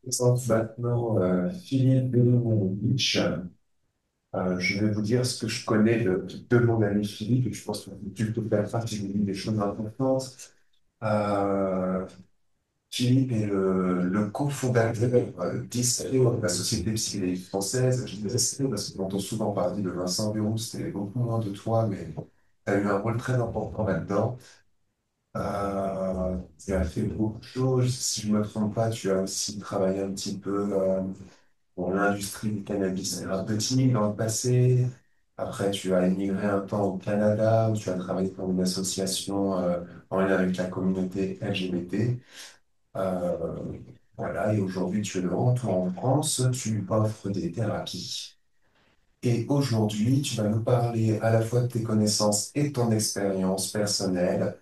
Présente maintenant Philippe Belimovic. Je vais vous dire ce que je connais de mon ami Philippe, et je pense que tu peux faire partie des choses importantes. Euh, Philippe est le cofondateur d'ISCREO, de la Société psychédélique française. Je dis ISCREO parce qu'on entend souvent parler de Vincent Bureau, c'était beaucoup moins de toi, mais tu as eu un rôle très important là-dedans. Tu as fait beaucoup de choses. Si je ne me trompe pas, tu as aussi travaillé un petit peu pour l'industrie du cannabis thérapeutique dans le passé. Après, tu as émigré un temps au Canada où tu as travaillé pour une association en lien avec la communauté LGBT. Euh, voilà, et aujourd'hui, tu es de retour en France, tu offres des thérapies. Et aujourd'hui, tu vas nous parler à la fois de tes connaissances et de ton expérience personnelle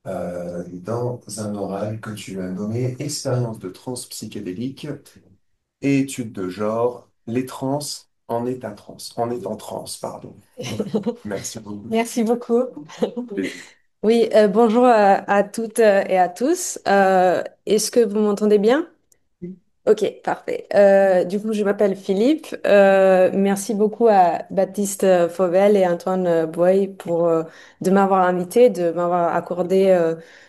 dans un oral que tu as nommé Expérience de transpsychédélique et études de genre, les trans en état trans, en étant trans, pardon. Merci beaucoup. Merci beaucoup. Oui, bonjour à toutes et à tous. Est-ce que vous m'entendez bien? Ok, parfait. Du coup, je m'appelle Philippe. Merci beaucoup à Baptiste Fauvel et Antoine Boy de m'avoir invité, de m'avoir accordé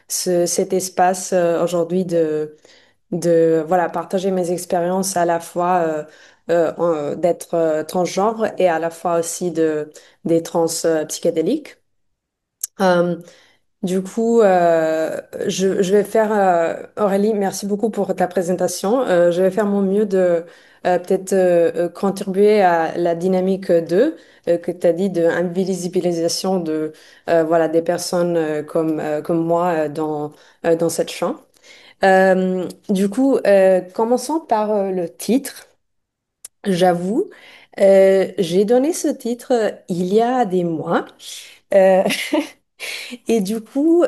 cet espace aujourd'hui de voilà, partager mes expériences à la fois d'être transgenre et à la fois aussi des trans psychédéliques. Euh, du coup, je vais faire, Aurélie, merci beaucoup pour ta présentation. Je vais faire mon mieux de peut-être contribuer à la dynamique 2 que tu as dit de invisibilisation voilà, des personnes comme moi dans cette chambre. Du coup, commençons par le titre. J'avoue, j'ai donné ce titre il y a des mois. Euh, et du coup,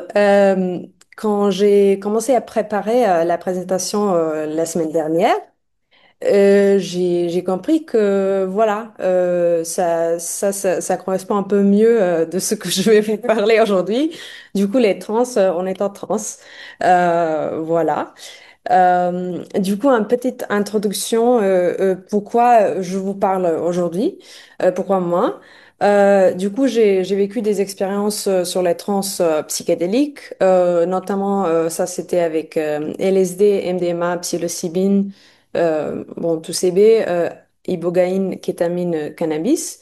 quand j'ai commencé à préparer la présentation la semaine dernière, j'ai compris que voilà, ça correspond un peu mieux de ce que je vais vous parler aujourd'hui. Du coup, les trans, on est en trans. Voilà. Du coup, une petite introduction, pourquoi je vous parle aujourd'hui, pourquoi moi. Du coup, j'ai vécu des expériences sur les trans psychédéliques, notamment ça c'était avec LSD, MDMA, psilocybine, bon, tout CB, ibogaïne, kétamine, cannabis.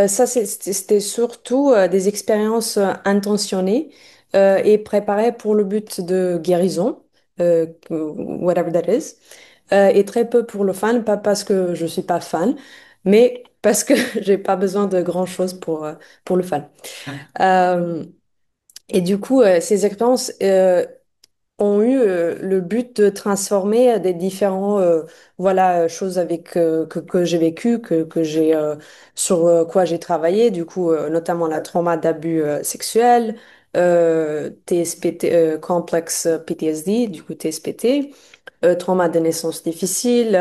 C'était surtout des expériences intentionnées et préparées pour le but de guérison whatever that is, et très peu pour le fan, pas parce que je suis pas fan, mais parce que j'ai pas besoin de grand-chose pour le fan. Euh, et du coup, ces expériences ont eu le but de transformer des différents voilà choses avec que j'ai vécu que j'ai sur quoi j'ai travaillé du coup notamment la trauma d'abus sexuels TSPT complexe PTSD du coup TSPT trauma de naissance difficile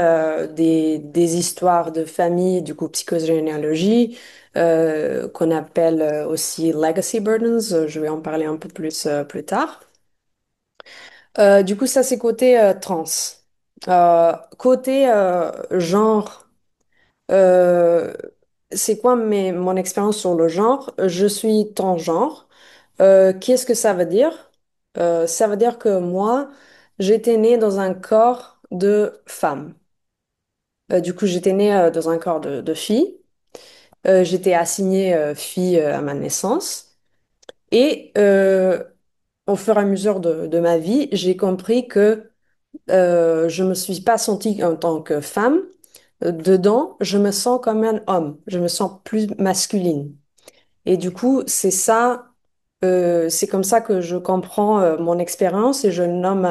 des histoires de famille du coup psychogénéalogie qu'on appelle aussi legacy burdens. Je vais en parler un peu plus tard. Du coup, ça, c'est côté trans. Côté genre, euh, c'est quoi mon expérience sur le genre? Je suis transgenre. Qu'est-ce que ça veut dire? Ça veut dire que moi, j'étais née dans un corps de femme. Du coup, j'étais née dans un corps de fille. J'étais assignée fille à ma naissance. Et au fur et à mesure de ma vie, j'ai compris que je me suis pas sentie en tant que femme. Dedans, je me sens comme un homme. Je me sens plus masculine. Et du coup, c'est comme ça que je comprends mon expérience et je le nomme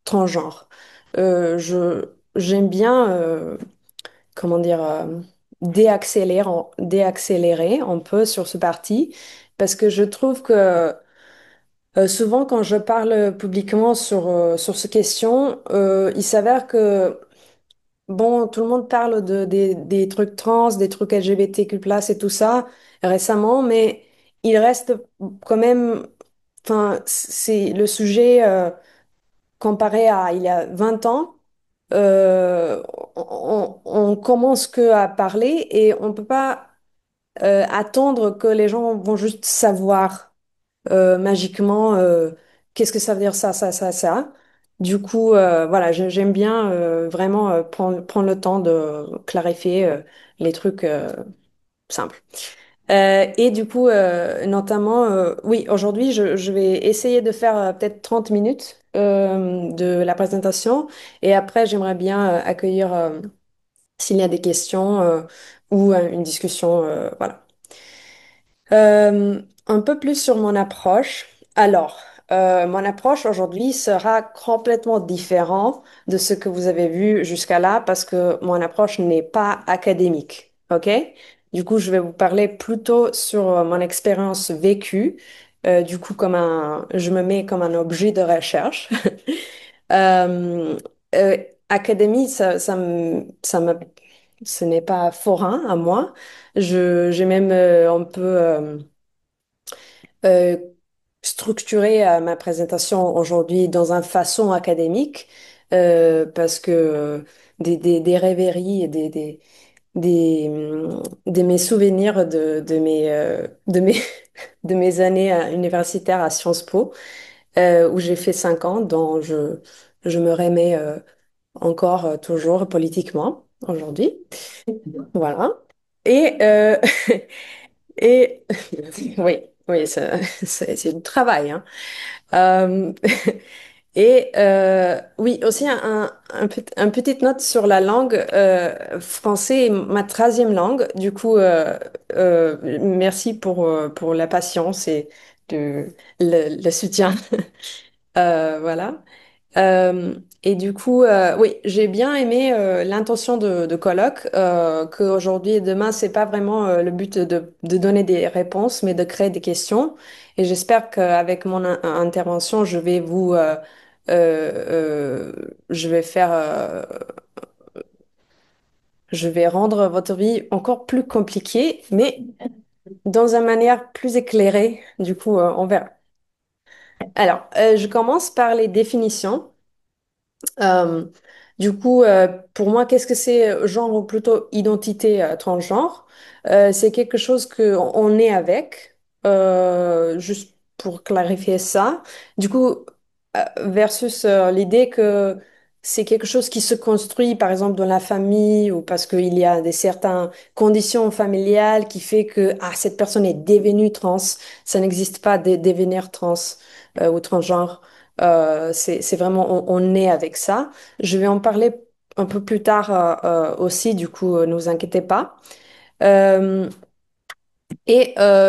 transgenre. J'aime bien, comment dire, déaccélérer un peu sur ce parti parce que je trouve que souvent, quand je parle publiquement sur ces questions, il s'avère que bon, tout le monde parle des trucs trans, des trucs LGBTQ+, et tout ça récemment, mais il reste quand même, enfin, c'est le sujet comparé à il y a 20 ans. euh, on commence que à parler et on peut pas attendre que les gens vont juste savoir magiquement qu'est-ce que ça veut dire ça, ça, ça, ça. Du coup, voilà, j'aime bien vraiment prendre le temps de clarifier les trucs simples. Et du coup, notamment, oui, aujourd'hui, je vais essayer de faire peut-être 30 minutes de la présentation et après, j'aimerais bien accueillir s'il y a des questions ou une discussion. Voilà. Un peu plus sur mon approche. Alors, mon approche aujourd'hui sera complètement différente de ce que vous avez vu jusqu'à là parce que mon approche n'est pas académique. OK? Du coup, je vais vous parler plutôt sur mon expérience vécue. Du coup, je me mets comme un objet de recherche. Euh, euh, Académie, ce n'est pas forain à moi. J'ai même un peu euh, structuré ma présentation aujourd'hui dans une façon académique parce que des rêveries et de mes souvenirs de mes années universitaires à Sciences Po, où j'ai fait 5 ans, dont je me remets encore toujours politiquement aujourd'hui. Voilà. Et, et oui, oui, c'est du travail, hein. Euh, et oui, aussi un petite note sur la langue. Français est ma 13e langue. Du coup, merci pour la patience et le soutien. Voilà. Et du coup, oui, j'ai bien aimé l'intention de colloque, qu'aujourd'hui et demain, c'est pas vraiment le but de donner des réponses, mais de créer des questions. Et j'espère qu'avec mon intervention, je vais je vais rendre votre vie encore plus compliquée, mais dans une manière plus éclairée. Du coup, on verra. Alors, je commence par les définitions. Euh, du coup, pour moi, qu'est-ce que c'est genre ou plutôt identité transgenre? C'est quelque chose que on est avec, juste pour clarifier ça. Du coup, versus l'idée que c'est quelque chose qui se construit, par exemple, dans la famille ou parce qu'il y a des certaines conditions familiales qui fait que ah, cette personne est devenue trans. Ça n'existe pas de devenir trans ou transgenre. C'est vraiment, on est avec ça. Je vais en parler un peu plus tard aussi, du coup, ne vous inquiétez pas. Euh,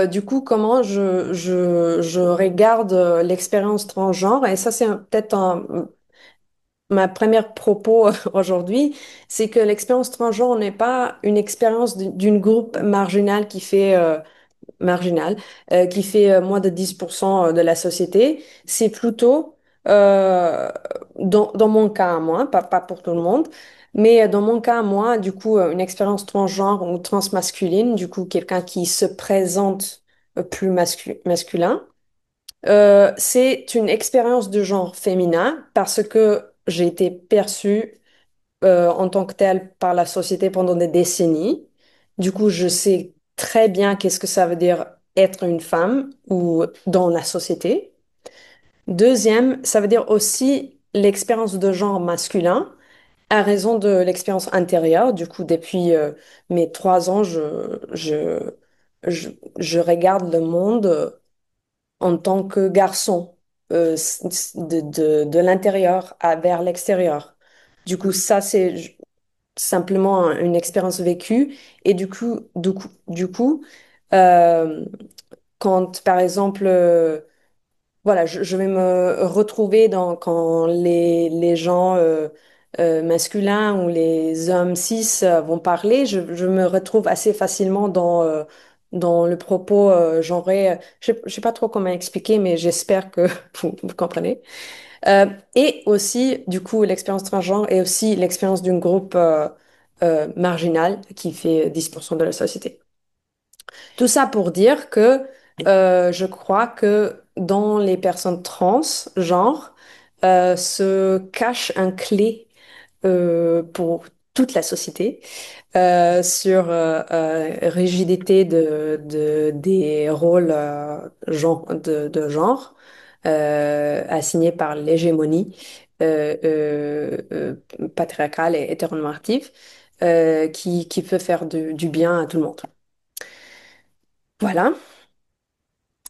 du coup, comment je regarde l'expérience transgenre, et ça, c'est peut-être ma première propos aujourd'hui, c'est que l'expérience transgenre n'est pas une expérience d'une groupe marginal marginal, qui fait moins de 10% de la société. C'est plutôt, dans mon cas à moi, pas pour tout le monde, mais dans mon cas à moi, du coup, une expérience transgenre ou transmasculine, du coup, quelqu'un qui se présente plus masculin. C'est une expérience de genre féminin parce que j'ai été perçue en tant que telle par la société pendant des décennies. Du coup, je sais très bien qu'est-ce que ça veut dire être une femme ou dans la société. Deuxième, ça veut dire aussi l'expérience de genre masculin à raison de l'expérience intérieure. Du coup, depuis mes 3 ans, je regarde le monde en tant que garçon, de l'intérieur vers l'extérieur. Du coup, ça, c'est simplement une expérience vécue. Et du coup, euh, quand, par exemple, voilà, je vais me retrouver quand les gens masculins ou les hommes cis vont parler, je me retrouve assez facilement dans le propos genré. Je sais pas trop comment expliquer, mais j'espère que vous comprenez. Euh, et aussi, du coup, l'expérience transgenre est aussi l'expérience d'un groupe marginal qui fait 10% de la société. Tout ça pour dire que je crois que dans les personnes trans, genre, se cache un clé pour toute la société sur rigidité des rôles de genre assignés par l'hégémonie patriarcale et hétéronormative qui peut faire du bien à tout le monde. Voilà.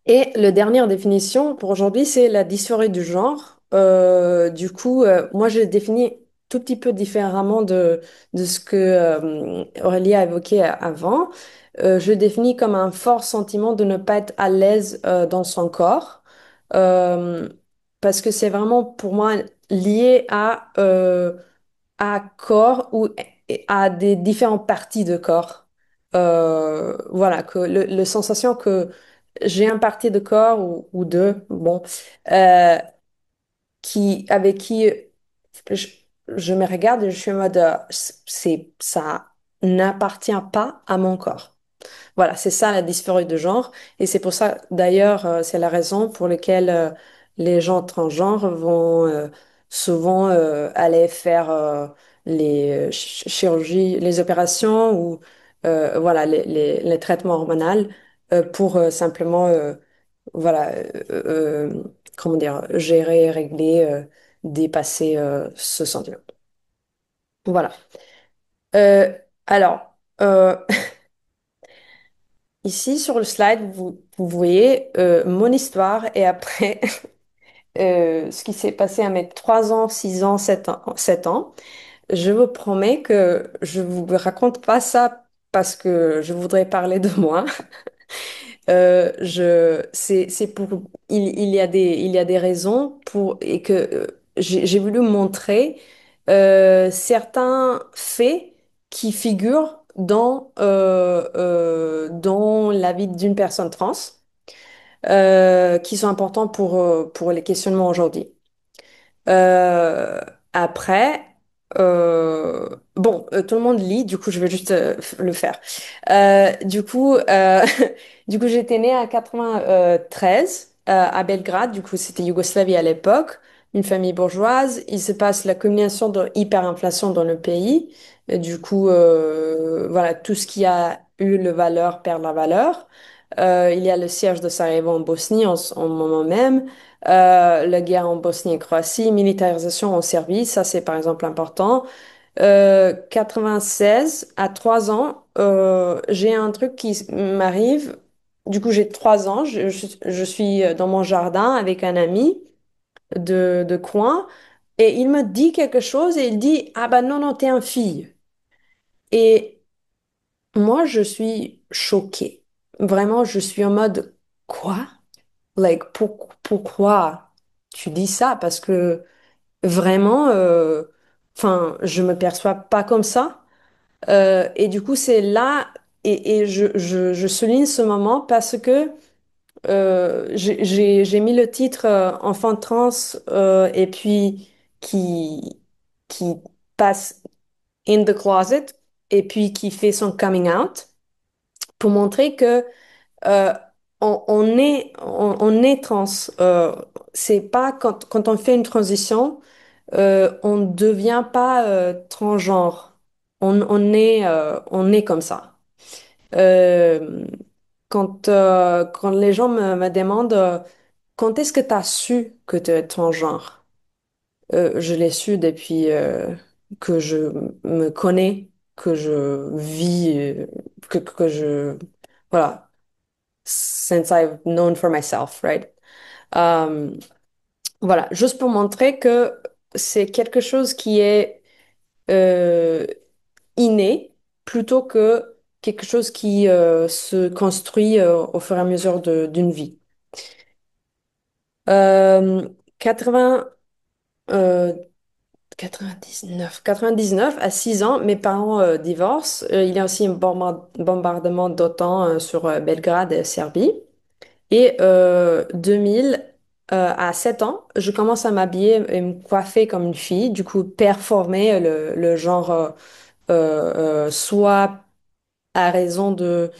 Et la dernière définition pour aujourd'hui, c'est la dysphorie du genre. Du coup, moi, je définis tout petit peu différemment de ce que Aurélie a évoqué avant. Je définis comme un fort sentiment de ne pas être à l'aise dans son corps, euh, parce que c'est vraiment pour moi lié à corps ou à des différentes parties de corps. Voilà, que le sensation que j'ai un parti de corps ou deux, bon, euh, avec qui je, je me regarde et je suis en mode, ça n'appartient pas à mon corps. Voilà, c'est ça la dysphorie de genre. Et c'est pour ça, d'ailleurs, c'est la raison pour laquelle les gens transgenres vont souvent aller faire les chirurgies, les opérations ou voilà, les traitements hormonaux pour simplement, voilà, comment dire, gérer, régler, dépasser ce sentiment. Voilà. Euh, alors, ici, sur le slide, vous voyez mon histoire et après ce qui s'est passé à mes 3 ans, 6 ans, 7 ans, 7 ans. Je vous promets que je vous raconte pas ça parce que je voudrais parler de moi. C'est pour, il y a des raisons pour, et que j'ai voulu montrer certains faits qui figurent dans la vie d'une personne trans, qui sont importants pour les questionnements aujourd'hui. Euh, après, bon, tout le monde lit, du coup, je vais juste le faire. Du coup, du coup, j'étais née à 93 à Belgrade. Du coup, c'était Yougoslavie à l'époque, une famille bourgeoise. Il se passe la combinaison de hyperinflation dans le pays. Et du coup, voilà, tout ce qui a eu le valeur perd la valeur. Il y a le siège de Sarajevo en Bosnie en moment même. La guerre en Bosnie et Croatie, militarisation en Serbie, ça c'est par exemple important. 96, à 3 ans, j'ai un truc qui m'arrive. Du coup, j'ai 3 ans, je suis dans mon jardin avec un ami de coin et il me dit quelque chose et il dit, ah bah non, non, t'es un fille. Et moi, je suis choquée. Vraiment, je suis en mode, quoi? Like, pourquoi tu dis ça? Parce que vraiment, enfin, je me perçois pas comme ça. Et du coup, c'est là, et je souligne ce moment parce que j'ai mis le titre Enfant trans et puis qui, qui passe in the closet et puis qui fait son coming out pour montrer que euh, on est trans. C'est pas quand on fait une transition, on ne devient pas transgenre. On est comme ça. Euh, quand les gens me demandent quand est-ce que tu as su que tu es transgenre, je l'ai su depuis que je me connais, que je vis, que je... Voilà, since I've known for myself, right? Euh, voilà, juste pour montrer que c'est quelque chose qui est euh, inné plutôt que quelque chose qui se construit au fur et à mesure d'une vie. Euh, 80, euh, 99 à 6 ans, mes parents divorcent. Il y a aussi un bombardement d'OTAN sur Belgrade et Serbie. Et 2000, à 7 ans, je commence à m'habiller et me coiffer comme une fille, du coup performer le genre soit à raison de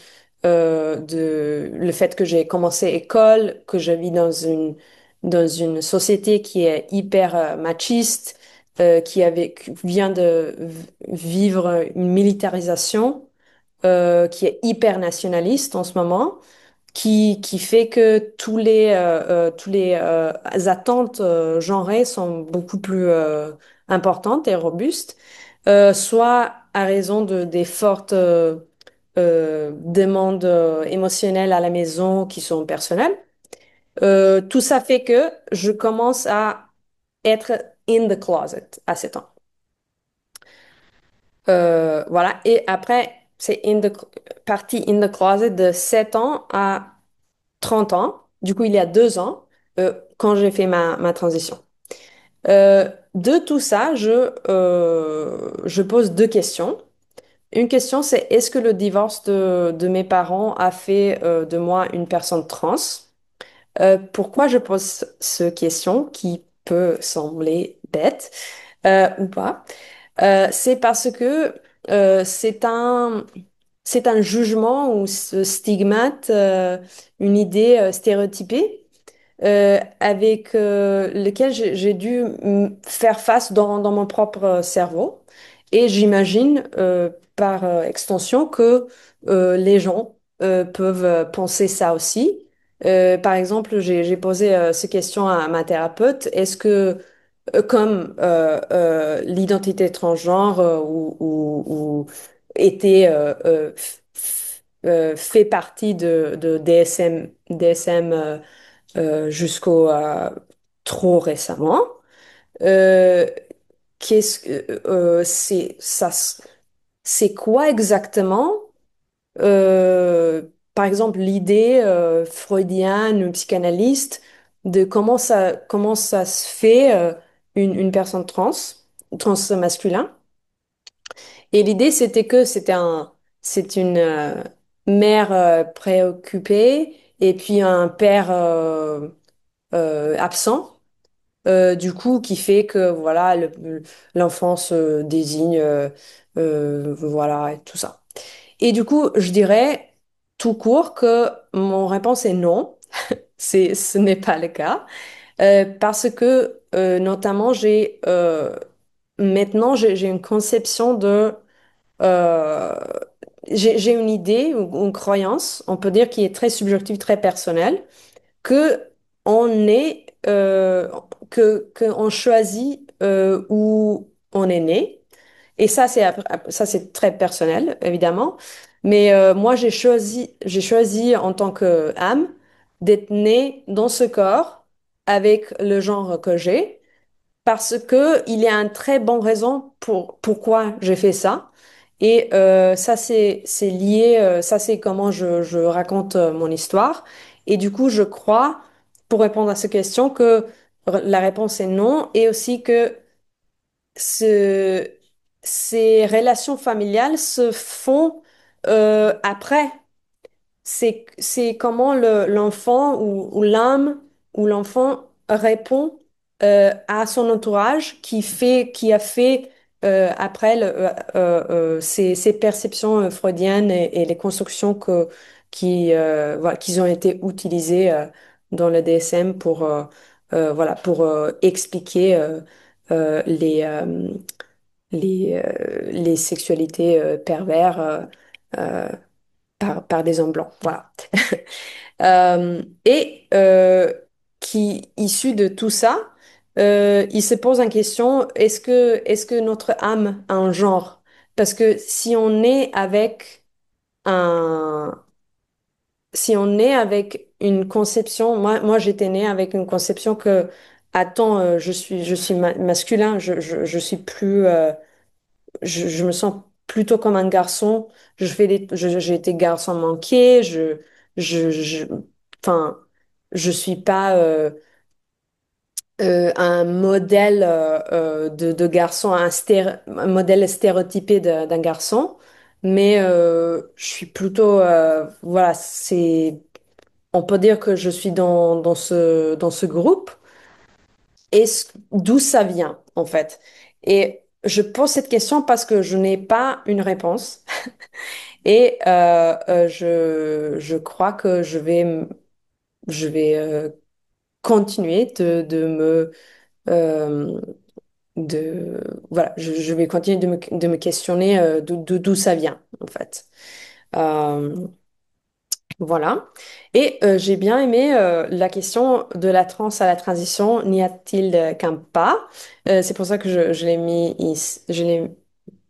le fait que j'ai commencé école, que je vis dans une société qui est hyper machiste, qui vient de vivre une militarisation qui est hyper nationaliste en ce moment, qui fait que tous les attentes genrées sont beaucoup plus importantes et robustes, soit à raison des fortes demandes émotionnelles à la maison qui sont personnelles. Tout ça fait que je commence à être in the closet à 7 ans. Voilà. Et après, c'est partie in the closet de 7 ans à 30 ans. Du coup, il y a 2 ans, quand j'ai fait ma transition. De tout ça, je pose deux questions. Une question, c'est est-ce que le divorce de mes parents a fait de moi une personne trans? Pourquoi je pose cette question qui peut sembler bête ou pas? C'est parce que c'est un jugement ou ce stigmate, une idée stéréotypée avec lequel j'ai dû faire face dans mon propre cerveau. Et j'imagine par extension que les gens peuvent penser ça aussi. Par exemple, j'ai posé ces questions à ma thérapeute. Est-ce que, comme l'identité transgenre ou était fait partie de DSM jusqu'au trop récemment. Euh, qu'est-ce que c'est ça c'est quoi exactement par exemple l'idée freudienne ou psychanalyste de comment ça se fait une personne trans masculin. Et l'idée c'était que c'est une mère préoccupée et puis un père absent, du coup, qui fait que voilà, l'enfant se désigne, voilà, et tout ça. Et du coup, je dirais tout court que mon réponse est non, ce n'est pas le cas, parce que notamment maintenant j'ai une conception euh, j'ai une idée ou une croyance, on peut dire, qui est très subjective, très personnelle que on est que on choisit où on est né et ça c'est très personnel évidemment mais moi j'ai choisi en tant que âme d'être née dans ce corps avec le genre que j'ai parce que il y a une très bonne raison pour pourquoi j'ai fait ça. Et ça, c'est lié, ça, c'est comment je raconte mon histoire. Et du coup, je crois, pour répondre à cette question, que la réponse est non, et aussi que ce, ces relations familiales se font après c'est comment l'enfant ou l'âme ou l'enfant répond à son entourage qui a fait après ces perceptions freudiennes et les constructions voilà, qui ont été utilisées dans le DSM voilà, pour expliquer les sexualités pervers euh, par des hommes blancs. Voilà. Et issu de tout ça, il se pose une question, est-ce que notre âme a un genre? Parce que un, si on est avec une conception, moi j'étais née avec une conception que, attends, je suis masculin, je suis plus, je me sens plutôt comme un garçon. J'ai été garçon manqué. Enfin, je suis pas un modèle de garçon, un modèle stéréotypé d'un garçon, mais je suis plutôt, voilà, on peut dire que je suis dans ce groupe. D'où ça vient, en fait? Et je pose cette question parce que je n'ai pas une réponse. Et je crois que je vais continuer de me, euh, de voilà, je vais continuer de me questionner d'où ça vient, en fait. Euh, voilà. Et j'ai bien aimé la question de la transe à la transition. N'y a-t-il qu'un pas? C'est pour ça que je l'ai mis ici, je l'ai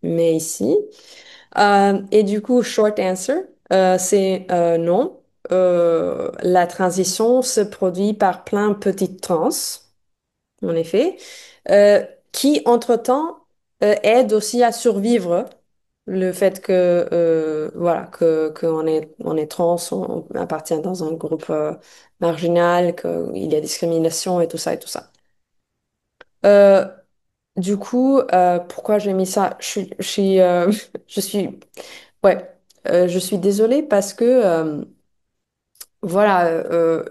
mis ici. Et du coup, short answer, c'est non. La transition se produit par plein de petites transes, en effet, euh, qui, entre-temps, aident aussi à survivre. Le fait que, voilà, on est trans, on appartient dans un groupe marginal, qu'il y a discrimination et tout ça et tout ça. Euh, du coup, pourquoi j'ai mis ça? Je suis, ouais, je suis désolée parce que, voilà,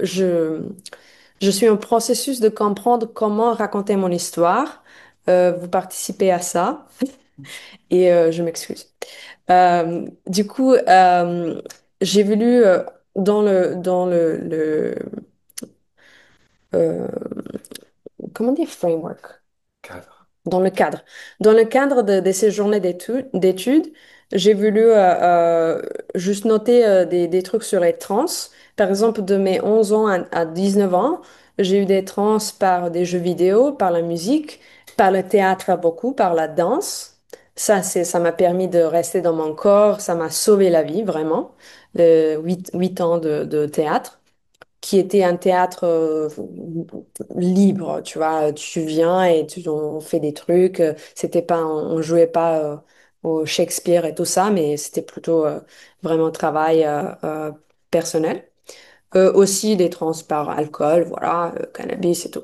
je suis en processus de comprendre comment raconter mon histoire. Vous participez à ça et je m'excuse. Du coup, j'ai voulu euh, comment dire framework? Cadre. Dans le cadre. Dans le cadre de ces journées d'études, j'ai voulu juste noter des trucs sur les trans. Par exemple, de mes 11 ans à 19 ans, j'ai eu des trans par des jeux vidéo, par la musique, par le théâtre beaucoup, par la danse. Ça m'a permis de rester dans mon corps, ça m'a sauvé la vie, vraiment. Le 8 ans de théâtre qui était un théâtre libre, tu vois, tu viens et on fait des trucs, c'était pas, on jouait pas au Shakespeare et tout ça, mais c'était plutôt vraiment travail personnel. Aussi des trans par alcool, voilà, cannabis et tout.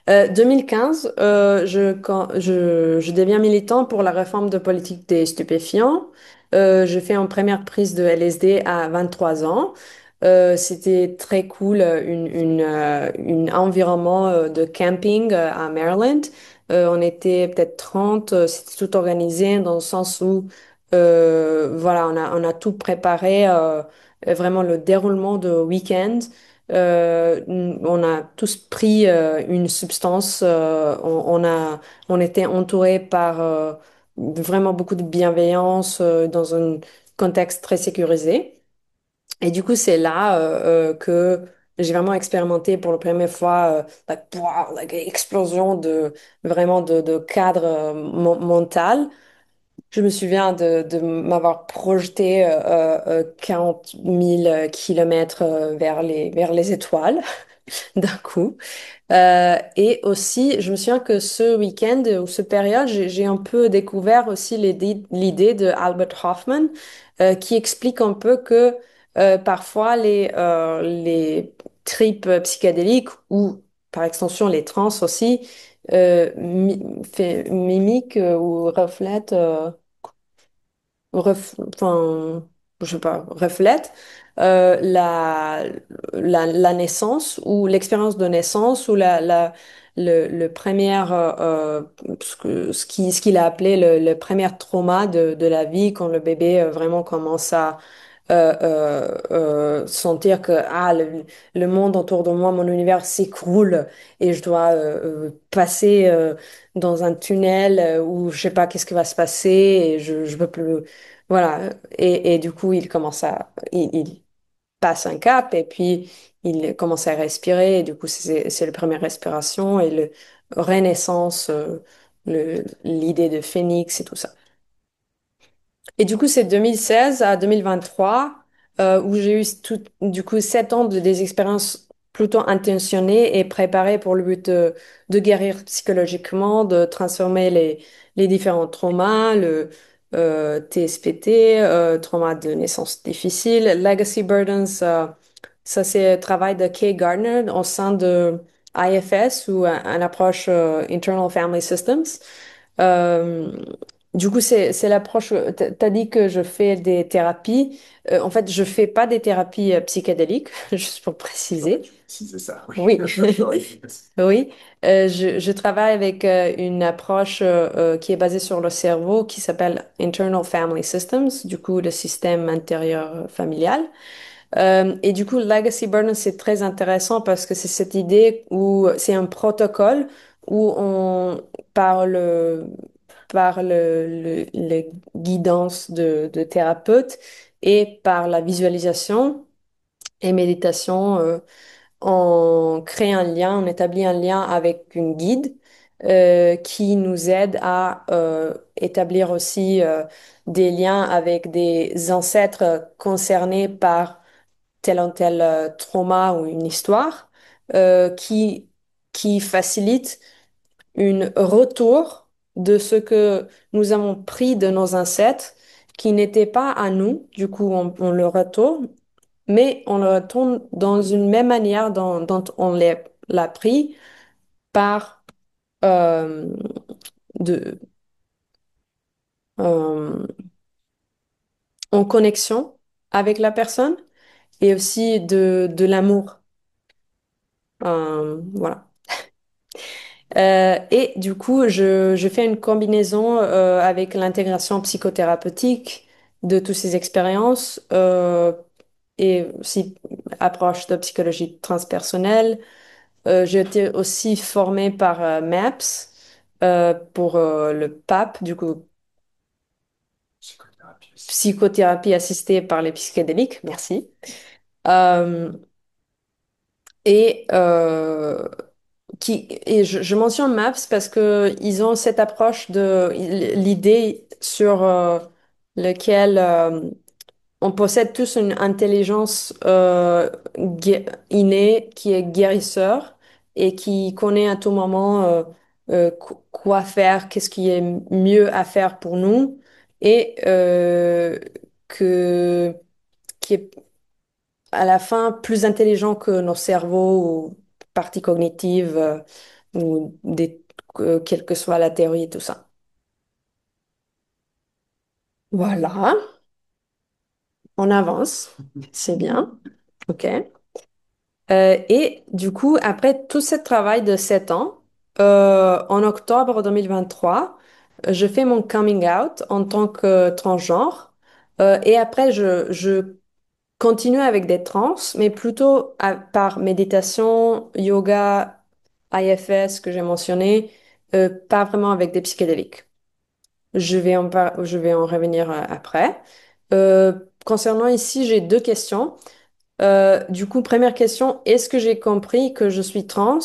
2015, je deviens militant pour la réforme de politique des stupéfiants. Je fais une première prise de LSD à 23 ans. C'était très cool, un environnement de camping à Maryland. On était peut-être 30, c'était tout organisé dans le sens où voilà, on a tout préparé, vraiment le déroulement de week-end. On a tous pris une substance. On était entouré par vraiment beaucoup de bienveillance dans un contexte très sécurisé. Et du coup, c'est là que j'ai vraiment expérimenté pour la première fois wow, explosion de vraiment de cadre mental. Je me souviens de m'avoir projeté 40 000 kilomètres vers les étoiles d'un coup. Et aussi, je me souviens que ce week-end ou ce période, j'ai un peu découvert aussi l'idée de Albert Hoffman qui explique un peu que parfois les tripes psychédéliques ou par extension les trans aussi mimiquent ou reflètent enfin, je sais pas, reflète la naissance ou l'expérience de naissance ou le premier, ce qu'il a appelé le premier trauma de la vie quand le bébé vraiment commence à sentir que le monde autour de moi, mon univers s'écroule et je dois passer dans un tunnel où je sais pas qu'est-ce qui va se passer et je peux plus voilà. Et du coup, il passe un cap et puis il commence à respirer. Et du coup, c'est la première respiration et le renaissance, l'idée de phénix et tout ça. Et du coup, c'est 2016 à 2023 où j'ai eu du coup 7 ans des expériences plutôt intentionnées et préparées pour le but de guérir psychologiquement, de transformer les différents traumas, le TSPT, trauma de naissance difficile, legacy burdens. Ça, c'est le travail de Kay Gardner au sein de IFS ou une approche Internal Family Systems. Euh, du coup, c'est l'approche. T'as dit que je fais des thérapies. En fait, je fais pas des thérapies psychédéliques, juste pour J'aurais préciser. dû préciser ça, oui. Oui, Oui. oui. Je travaille avec une approche qui est basée sur le cerveau, qui s'appelle Internal Family Systems, du coup, le système intérieur familial. Et du coup, Legacy Burden, c'est très intéressant parce que c'est cette idée où c'est un protocole où on parle par le guidance de thérapeutes et par la visualisation et méditation. On crée un lien, on établit un lien avec une guide qui nous aide à établir aussi des liens avec des ancêtres concernés par tel ou tel trauma ou une histoire qui, qui facilite une retour de ce que nous avons pris de nos ancêtres qui n'était pas à nous. Du coup, on le retourne, mais on le retourne dans une même manière dont on l'a pris par euh, de, euh, en connexion avec la personne et aussi de l'amour. Voilà. Et du coup, je fais une combinaison avec l'intégration psychothérapeutique de toutes ces expériences et aussi approche de psychologie transpersonnelle. J'ai été aussi formée par MAPS pour le PAP, du coup, Psychothérapie aussi. psychothérapie assistée par les psychédéliques. Merci. Euh, et euh, et je mentionne MAPS parce que ils ont cette approche de l'idée sur lequel on possède tous une intelligence innée qui est guérisseur et qui connaît à tout moment quoi faire, qu'est-ce qui est mieux à faire pour nous et que qui est à la fin plus intelligent que nos cerveaux ou parties cognitives ou quelle que soit la théorie et tout ça. Voilà, on avance, c'est bien. OK. Et du coup, après tout ce travail de 7 ans, en octobre 2023, je fais mon coming out en tant que transgenre. Et après, je continue avec des trans, mais plutôt par méditation, yoga, IFS que j'ai mentionné, pas vraiment avec des psychédéliques. Je vais en revenir après. Euh, Concernant ici, j'ai deux questions. Du coup, première question, est-ce que j'ai compris que je suis trans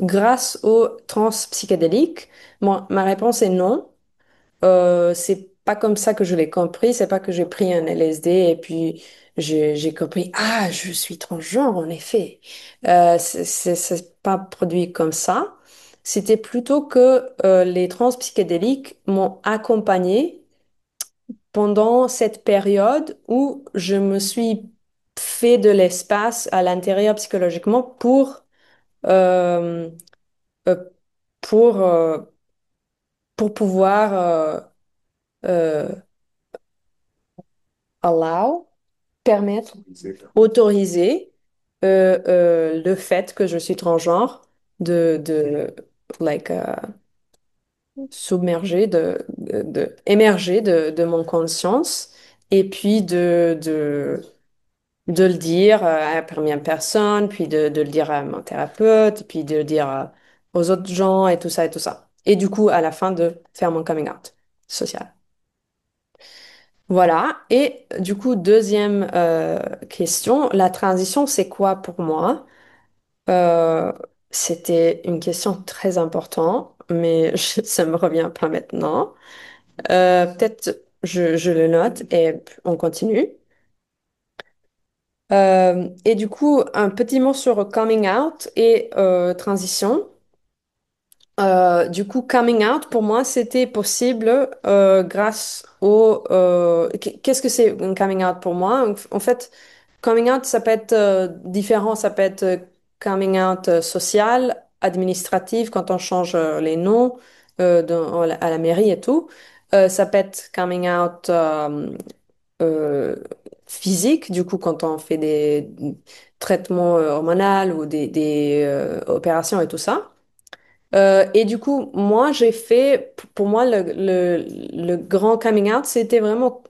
grâce aux trans psychédéliques? Ma réponse est non. C'est pas comme ça que je l'ai compris. C'est pas que j'ai pris un LSD et puis j'ai compris, ah, je suis transgenre, en effet. C'est pas produit comme ça. C'était plutôt que les trans psychédéliques m'ont accompagnée pendant cette période où je me suis fait de l'espace à l'intérieur psychologiquement euh, euh, pour, euh, pour pouvoir euh, allow, permettre, autoriser le fait que je suis transgenre de like, submerger, émerger de mon conscience et puis de le dire à la première personne, puis de le dire à mon thérapeute, puis de le dire aux autres gens et tout ça et tout ça. Et du coup, à la fin, de faire mon coming out social. Voilà. Et du coup, deuxième question, la transition, c'est quoi pour moi? Euh, C'était une question très importante, mais ça me revient pas maintenant. Peut-être je le note et on continue. Et du coup, un petit mot sur coming out et transition. Du coup, coming out, pour moi, c'était possible grâce au... qu'est-ce que c'est un coming out pour moi? En fait, coming out, ça peut être différent. Ça peut être coming out social, administratif, quand on change les noms à la mairie et tout. Ça peut être coming out euh, physique, du coup, quand on fait des traitements hormonaux ou des opérations et tout ça. Et du coup, moi, j'ai fait, pour moi, le grand coming out, c'était vraiment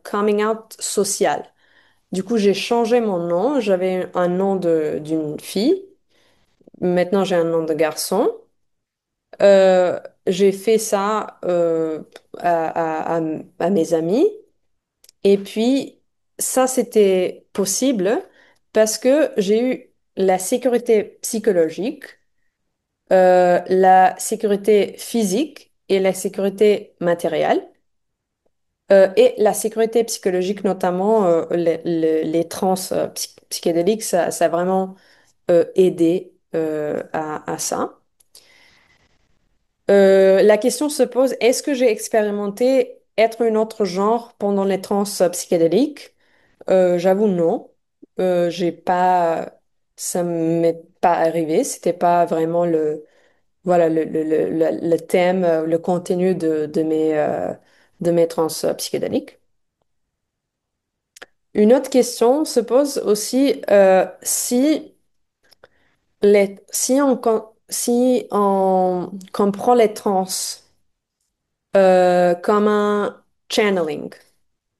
coming out social. Du coup, j'ai changé mon nom. J'avais un nom d'une fille. Maintenant, j'ai un nom de garçon. j'ai fait ça à mes amis. Et puis, ça, c'était possible parce que j'ai eu la sécurité psychologique, la sécurité physique et la sécurité matérielle. Et la sécurité psychologique, notamment les trans psychédéliques, ça a vraiment aidé à ça. La question se pose, est-ce que j'ai expérimenté être un autre genre pendant les trans psychédéliques? J'avoue non. J'ai pas, ça m'est pas arrivé. C'était pas vraiment voilà, le thème, le contenu de mes trans psychédéliques. Une autre question se pose aussi si on comprend les trans comme un channeling.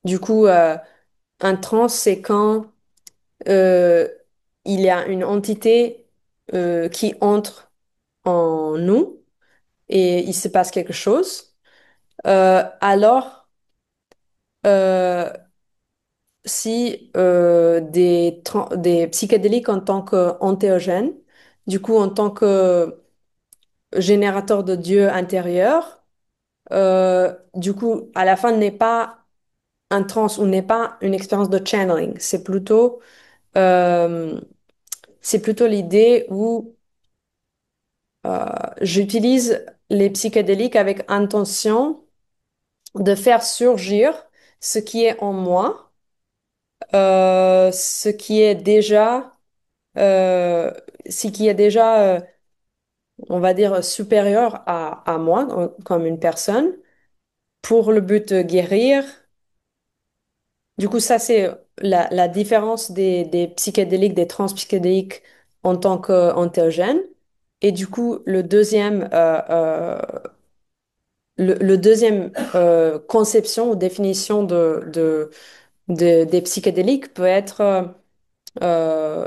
Du coup, un trans, c'est quand euh, il y a une entité qui entre en nous et il se passe quelque chose. Alors, euh, si des psychédéliques en tant qu'antéogènes, du coup en tant que générateur de Dieu intérieur, du coup à la fin n'est pas un trance ou n'est pas une expérience de channeling, euh, c'est plutôt l'idée où j'utilise les psychédéliques avec intention de faire surgir ce qui est en moi, ce qui est déjà euh, ce qui est déjà, on va dire, supérieur à moi comme une personne, pour le but de guérir. Du coup, ça, c'est la différence des psychédéliques, des transpsychédéliques en tant qu'antéogènes. Et du coup, le deuxième conception ou définition des psychédéliques peut être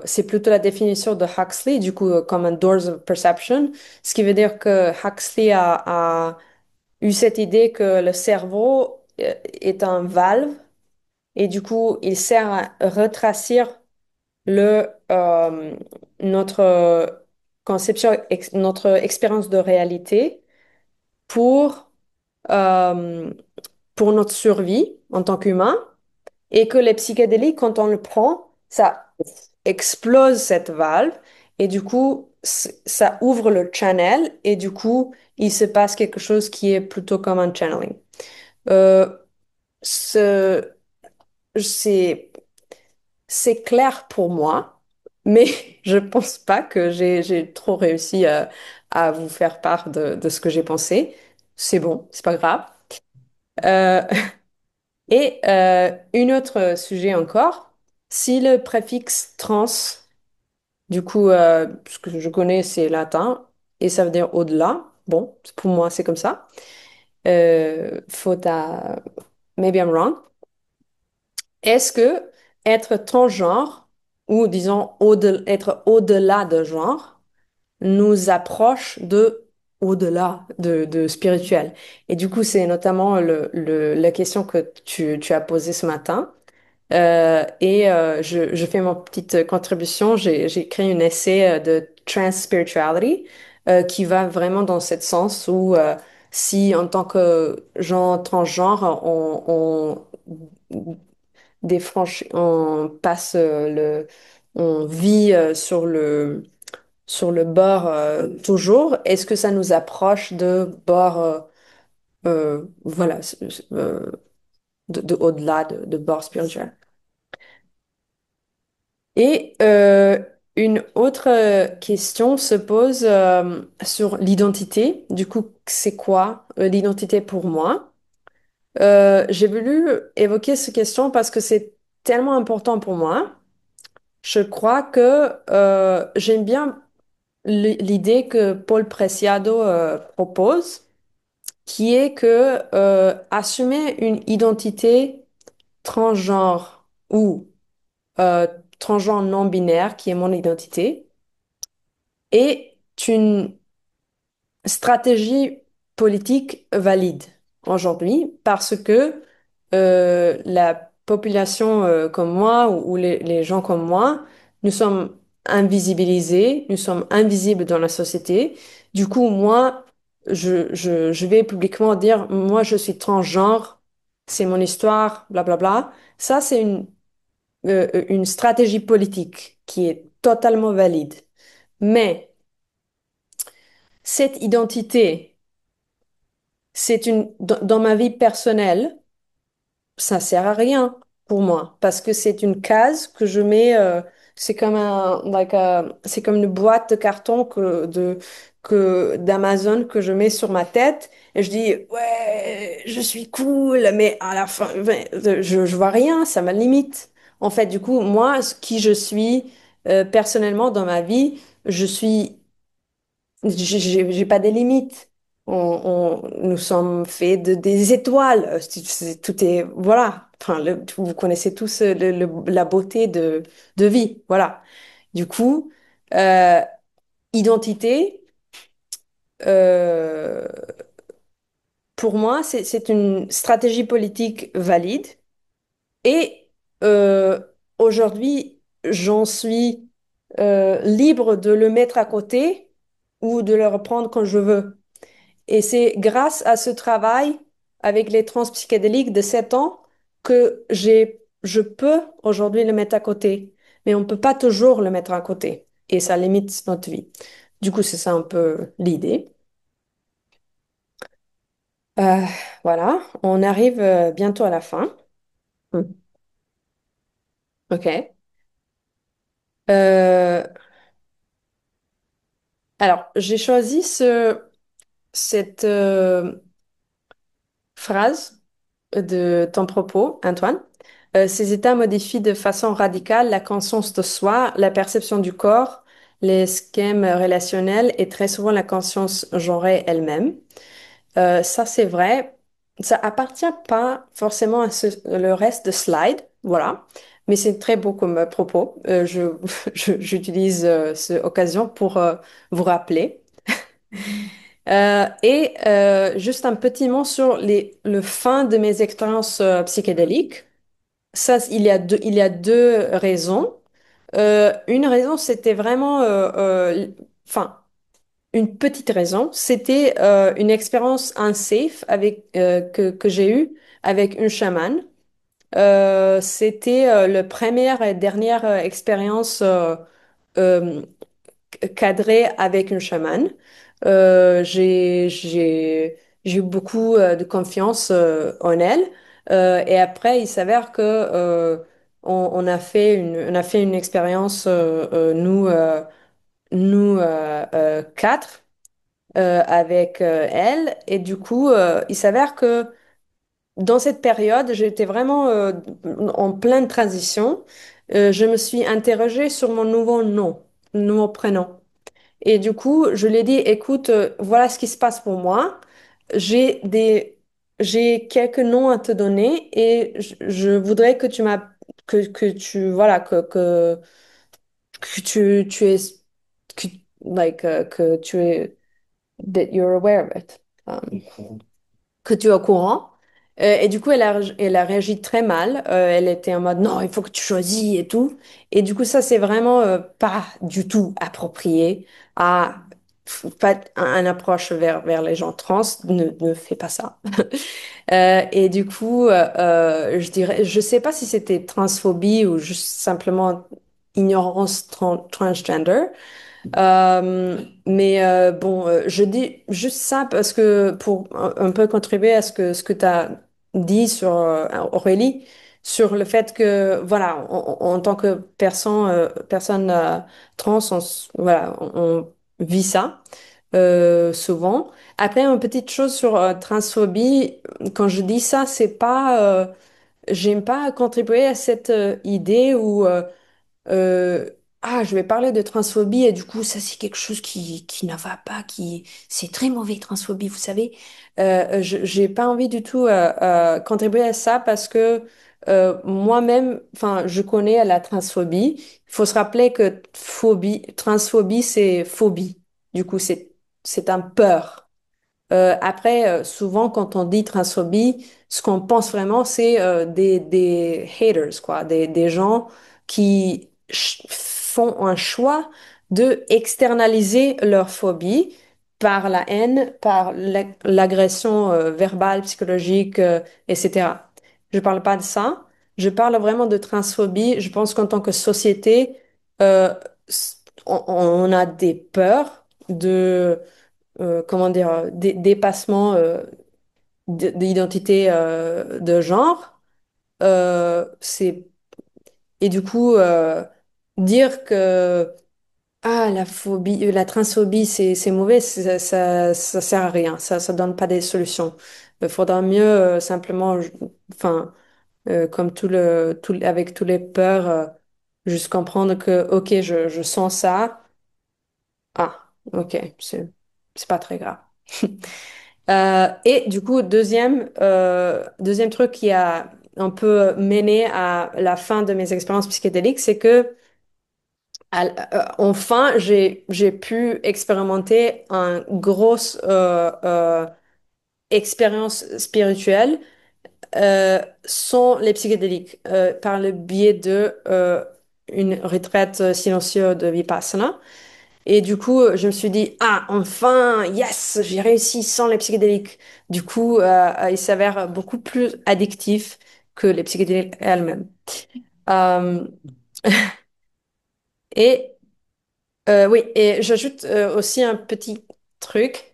c'est plutôt la définition de Huxley, du coup, comme un doors of perception, ce qui veut dire que Huxley a eu cette idée que le cerveau est un valve et du coup, il sert à retracer le, notre conception, notre expérience de réalité pour, euh, pour notre survie en tant qu'humain et que les psychédéliques, quand on le prend, ça explose cette valve et du coup, ça ouvre le channel et du coup, il se passe quelque chose qui est plutôt comme un channeling. Euh, ce, c'est, c'est clair pour moi, mais je pense pas que j'ai trop réussi à vous faire part de ce que j'ai pensé. C'est bon, c'est pas grave. Euh, Et une autre sujet encore, si le préfixe trans, du coup, ce que je connais, c'est latin, et ça veut dire au-delà. Bon, pour moi, c'est comme ça. Faute à... Maybe I'm wrong. Est-ce que être transgenre, ou disons être au-delà de genre, nous approche de au-delà de spirituel? Et du coup, c'est notamment la question que tu as posée ce matin. Je fais mon petite contribution. J'ai écrit une essai de trans spirituality qui va vraiment dans ce sens où si en tant que gens transgenres, on passe on vit sur le bord toujours, est-ce que ça nous approche de bord, voilà, de au-delà de bord spirituel? Et une autre question se pose sur l'identité. Du coup, c'est quoi l'identité pour moi? J'ai voulu évoquer cette question parce que c'est tellement important pour moi. Je crois que j'aime bien l'idée que Paul Preciado propose, qui est que assumer une identité transgenre ou euh, transgenre non binaire, qui est mon identité, est une stratégie politique valide aujourd'hui parce que la population comme moi ou les gens comme moi, nous sommes invisibilisés, nous sommes invisibles dans la société. Du coup, moi, je vais publiquement dire, moi, je suis transgenre, c'est mon histoire, blablabla. Ça, c'est une stratégie politique qui est totalement valide. Mais cette identité, dans ma vie personnelle, ça sert à rien pour moi parce que c'est une case que je mets, c'est comme c'est comme une boîte de carton que d'Amazon que je mets sur ma tête et je dis ouais, je suis cool, mais à la fin, ouais, je vois rien, ça me limite. En fait, du coup, moi, qui je suis personnellement dans ma vie, je suis j'ai pas des limites. Nous sommes faits de des étoiles. Tout est, voilà. Enfin, vous connaissez tous la beauté de vie. Voilà. Du coup, euh, identité, euh, pour moi, c'est une stratégie politique valide. Et euh, aujourd'hui, j'en suis libre de le mettre à côté ou de le reprendre quand je veux. Et c'est grâce à ce travail avec les trans psychédéliques de 7 ans que je peux aujourd'hui le mettre à côté. Mais on ne peut pas toujours le mettre à côté. Et ça limite notre vie. Du coup, c'est ça un peu l'idée. Euh, voilà, on arrive bientôt à la fin. Hmm. OK. Euh, alors, j'ai choisi cette phrase de ton propos, Antoine. Ces états modifient de façon radicale la conscience de soi, la perception du corps, les schèmes relationnels et très souvent la conscience genrée elle-même. Ça, c'est vrai. Ça appartient pas forcément à le reste de slide, voilà. Mais c'est très beau comme propos. J'utilise cette occasion pour vous rappeler. Juste un petit mot sur le fin de mes expériences psychédéliques. Ça, il y a deux raisons. Une raison, c'était vraiment, enfin, une petite raison, c'était une expérience unsafe que j'ai eue avec une chamane. C'était la première et dernière expérience euh, cadrée avec une chamane. J'ai eu beaucoup de confiance en elle. Et après, il s'avère que on a fait une expérience quatre avec elle. Et du coup, il s'avère que dans cette période, j'étais vraiment en pleine transition. Je me suis interrogée sur mon nouveau nom, nouveau prénom. Et du coup, je lui ai dit, écoute, voilà ce qui se passe pour moi. J'ai des, j'ai quelques noms à te donner et je voudrais que que tu, voilà, que tu es, que, que tu es, that you're aware of it. Que tu es au courant. Et du coup, elle a réagi très mal. Elle était en mode, non, il faut que tu choisis et tout. Et du coup, ça, c'est vraiment pas du tout approprié à pas un approche vers les gens trans. Ne fais pas ça. Et du coup, je dirais, je sais pas si c'était transphobie ou juste simplement ignorance transgender. Bon, je dis juste ça parce que pour un peu contribuer à ce que tu as dit sur Aurélie, sur le fait que, voilà, en tant que personne trans, voilà, on vit ça souvent. Après, une petite chose sur transphobie, quand je dis ça, c'est pas, j'aime pas contribuer à cette idée où euh, ah, je vais parler de transphobie et du coup, ça, c'est quelque chose qui ne va pas, c'est très mauvais, transphobie, vous savez. J'ai pas envie du tout contribuer à ça parce que moi-même, enfin, je connais la transphobie. Il faut se rappeler que transphobie, c'est phobie. Du coup, c'est c'est un peur. Après, souvent, quand on dit transphobie, ce qu'on pense vraiment, c'est des haters, quoi, des gens qui font un choix de externaliser leur phobie par la haine, par l'agression verbale, psychologique, etc. Je parle pas de ça. Je parle vraiment de transphobie. Je pense qu'en tant que société, euh, on a des peurs de comment dire, dépassement d'identité de genre. C'est, et du coup, dire que la phobie, la transphobie, c'est mauvais, ça sert à rien, ça donne pas des solutions. Il faudra mieux simplement, enfin, comme avec tous les peurs, juste comprendre que, ok, je sens ça. Ok, c'est pas très grave. Et du coup, deuxième truc qui a un peu mené à la fin de mes expériences psychédéliques, c'est que enfin, j'ai pu expérimenter une grosse expérience spirituelle sans les psychédéliques, par le biais de une retraite silencieuse de Vipassana. Et du coup, je me suis dit, enfin, yes, j'ai réussi sans les psychédéliques. Du coup, il s'avère beaucoup plus addictif que les psychédéliques elles-mêmes. Euh, et oui, et j'ajoute aussi un petit truc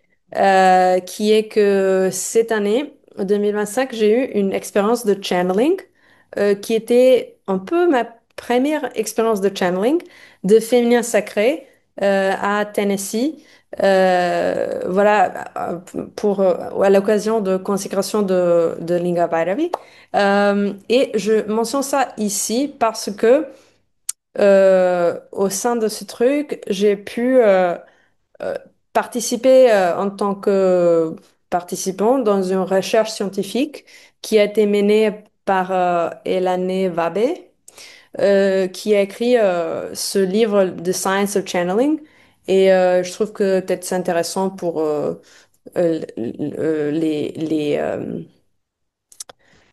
qui est que cette année, en 2025, j'ai eu une expérience de channeling qui était un peu ma première expérience de channeling de féminin sacré à Tennessee. Voilà, pour, à l'occasion de consécration de Linga Bhairavi. Et je mentionne ça ici parce que au sein de ce truc, j'ai pu euh, participer en tant que participant dans une recherche scientifique qui a été menée par Elane Vabe, qui a écrit ce livre The Science of Channeling. Et je trouve que peut-être c'est intéressant pour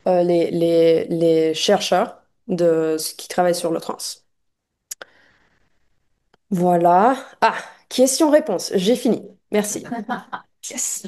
les chercheurs qui travaillent sur le trans. Voilà. Question-réponse. J'ai fini. Merci. Yes.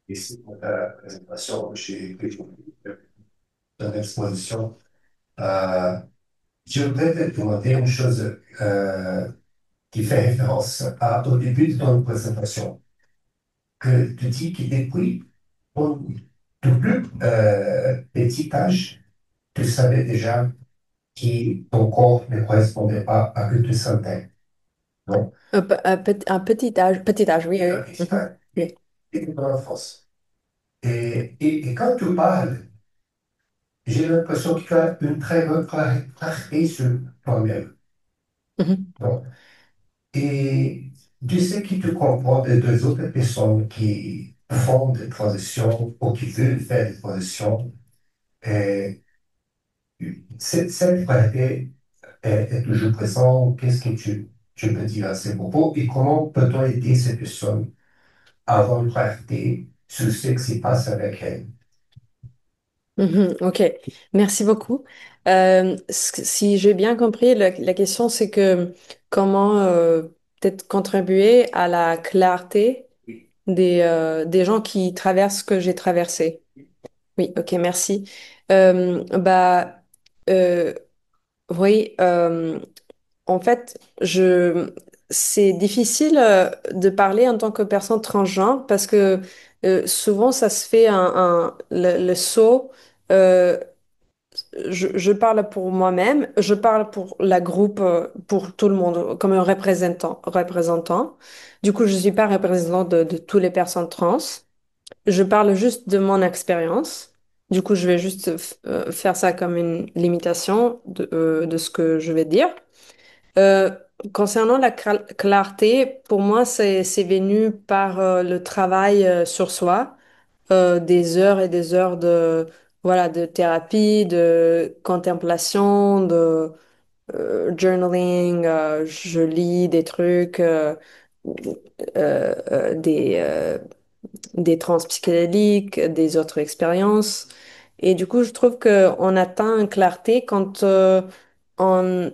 Ici, pour la présentation, j'ai pris une exposition. Euh, je voudrais te demander une chose qui fait référence au début de ton présentation, que tu dis que depuis ton tout plus petit âge, tu savais déjà que ton corps ne correspondait pas à ce que tu sentais. Non? Petit âge, oui, Un oui. petit Mhm. âge. Oui. Et dans l'enfance. Et quand tu parles, j'ai l'impression que tu as une très bonne clarté sur toi-même. Mhm. Bon. Et tu sais qui te comprend des deux autres personnes qui font des transitions ou qui veulent faire des transitions. Et cette clarté est toujours présente. Qu'est-ce que tu peux dire à ces propos et comment peut-on aider ces personnes à avoir une clarté sur ce qui se passe avec elles? Mhm. Ok, merci beaucoup. Si j'ai bien compris, la question c'est que comment peut-être contribuer à la clarté des gens qui traversent ce que j'ai traversé. Oui, ok, merci. Bah, euh, oui, en fait, c'est difficile de parler en tant que personne transgenre parce que souvent ça se fait le saut. euh, je parle pour moi-même, je parle pour la groupe, pour tout le monde, comme un représentant. Du coup, je suis pas représentant de toutes les personnes trans. Je parle juste de mon expérience. Du coup, je vais juste faire ça comme une limitation de ce que je vais dire. Euh, Concernant la clarté, pour moi, c'est venu par le travail sur soi, des heures et des heures de, voilà, de thérapie, de contemplation, de journaling. Je lis des trucs, des trans psychédéliques, des autres expériences. Et du coup, je trouve qu'on atteint une clarté quand on,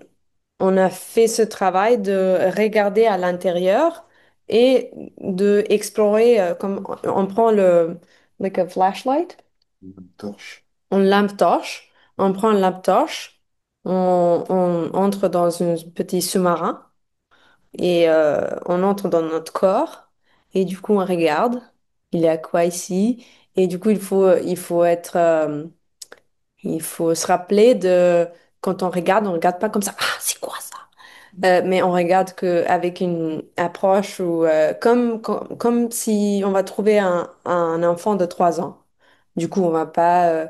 on a fait ce travail de regarder à l'intérieur et de explorer, comme on prend like a flashlight, Une torche. une lampe torche, on prend une lampe torche, on entre dans un petit sous-marin et on entre dans notre corps et du coup on regarde, il y a quoi ici? Et du coup il faut se rappeler de quand on regarde pas comme ça, ah c'est quoi ça? Mais on regarde que avec une approche ou comme si on va trouver un enfant de 3 ans. Du coup on va pas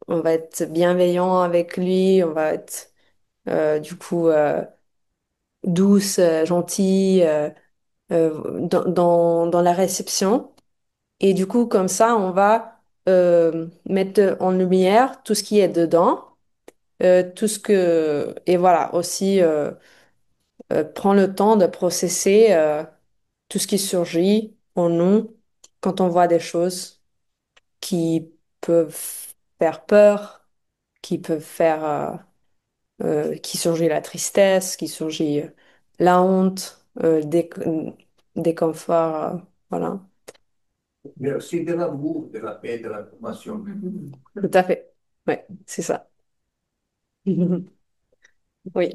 on va être bienveillant avec lui, on va être du coup douce, gentille. Dans la réception. Et du coup, comme ça, on va mettre en lumière tout ce qui est dedans, tout ce que... Et voilà, aussi prendre le temps de processer tout ce qui surgit en nous quand on voit des choses qui peuvent faire peur, qui peuvent faire... qui surgit la tristesse, qui surgit la honte, déconfort, voilà. Mais aussi de l'amour, de la paix, de la compassion. Tout à fait. Ouais, c'est ça. Oui.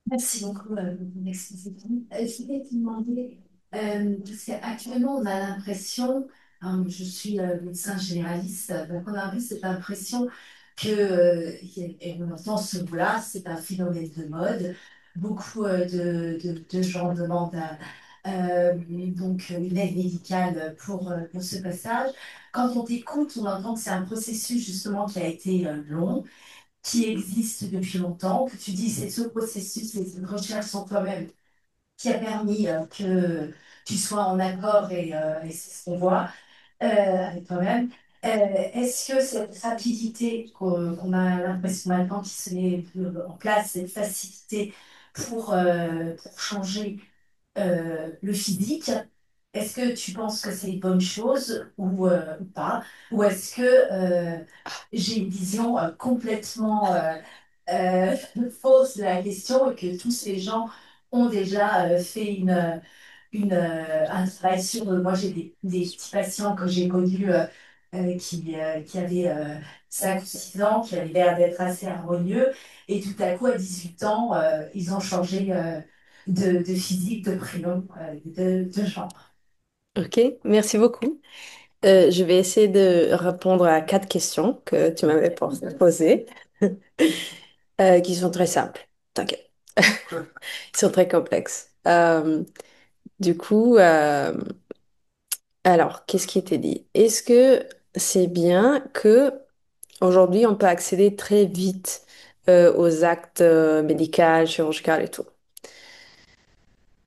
Merci beaucoup pour ton exposition. Je voulais te demander, parce qu'actuellement, on a l'impression, hein, je suis médecin généraliste, donc on a un peu cette impression que, et on entend ce mot-là, c'est un phénomène de mode. Beaucoup de gens demandent donc une aide médicale pour ce passage. Quand on t'écoute, on entend que c'est un processus justement qui a été long qui existe depuis longtemps, que tu dis c'est ce processus, c'est cette recherche en toi-même qui a permis que tu sois en accord et c'est ce qu'on voit avec toi-même. Est-ce que cette rapidité qu'on a l'impression maintenant qui se met en place, cette facilité pour changer le physique, est-ce que tu penses que c'est une bonne chose ou pas? Ou est-ce que j'ai une vision complètement fausse de la question et que tous ces gens ont déjà fait un travail sur... moi, j'ai des petits patients que j'ai connus qui avaient 5 ou 6 ans, qui avaient l'air d'être assez harmonieux. Et tout à coup, à 18 ans, ils ont changé de physique, de prénom, de genre. Ok, merci beaucoup. Je vais essayer de répondre à 4 questions que tu m'avais posées, qui sont très simples. T'inquiète. Ils sont très complexes. Du coup, alors, qu'est-ce qui était dit? Est-ce que c'est bien que aujourd'hui on peut accéder très vite aux actes médicaux, chirurgicaux et tout?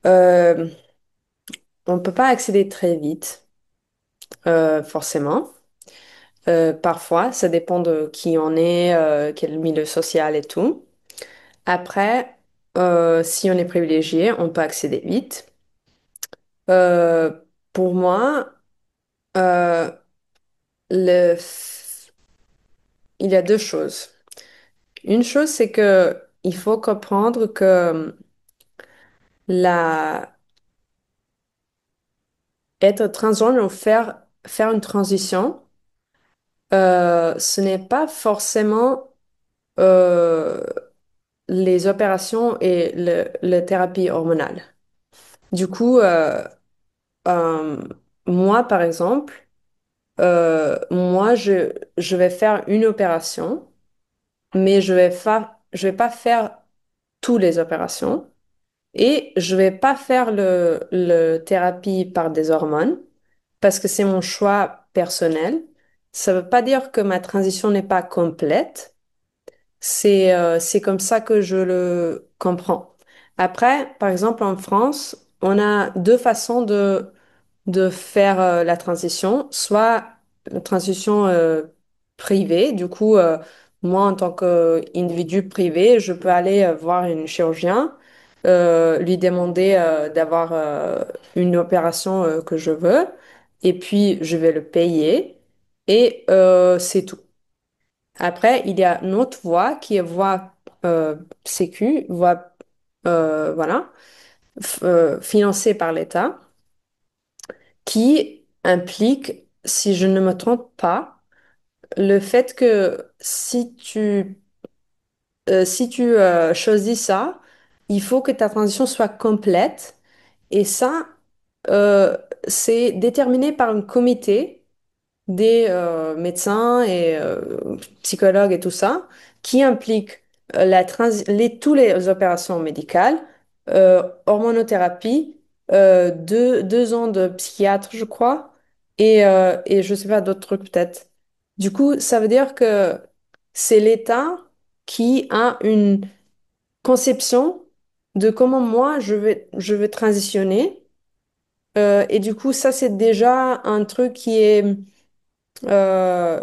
Euh, on ne peut pas accéder très vite, forcément. Parfois, ça dépend de qui on est, quel milieu social et tout. Après, si on est privilégié, on peut accéder vite. Euh, pour moi, euh, le f- il y a 2 choses. Une chose, c'est que il faut comprendre que la... être transgenre ou faire une transition, ce n'est pas forcément euh, les opérations et le thérapie hormonale. Du coup, euh, moi, par exemple, je vais faire une opération, mais je vais pas faire toutes les opérations et je vais pas faire le thérapie par des hormones parce que c'est mon choix personnel. Ça veut pas dire que ma transition n'est pas complète. C'est comme ça que je le comprends. Après, par exemple, en France, on a deux façons de faire la transition, soit la transition privée. Du coup, moi, en tant qu'individu privé, je peux aller voir une chirurgien, lui demander d'avoir une opération que je veux, et puis je vais le payer, et c'est tout. Après, il y a une autre voie qui est voie sécu, voie voilà, financée par l'État qui implique, si je ne me trompe pas, le fait que si tu choisis ça, il faut que ta transition soit complète. Et ça, euh, c'est déterminé par un comité des médecins et psychologues et tout ça, qui implique tous les opérations médicales, hormonothérapie, 2 ans de psychiatre, je crois, et je sais pas, d'autres trucs peut-être. Du coup, ça veut dire que c'est l'État qui a une conception de comment moi je vais transitionner. Et du coup, ça, c'est déjà un truc euh,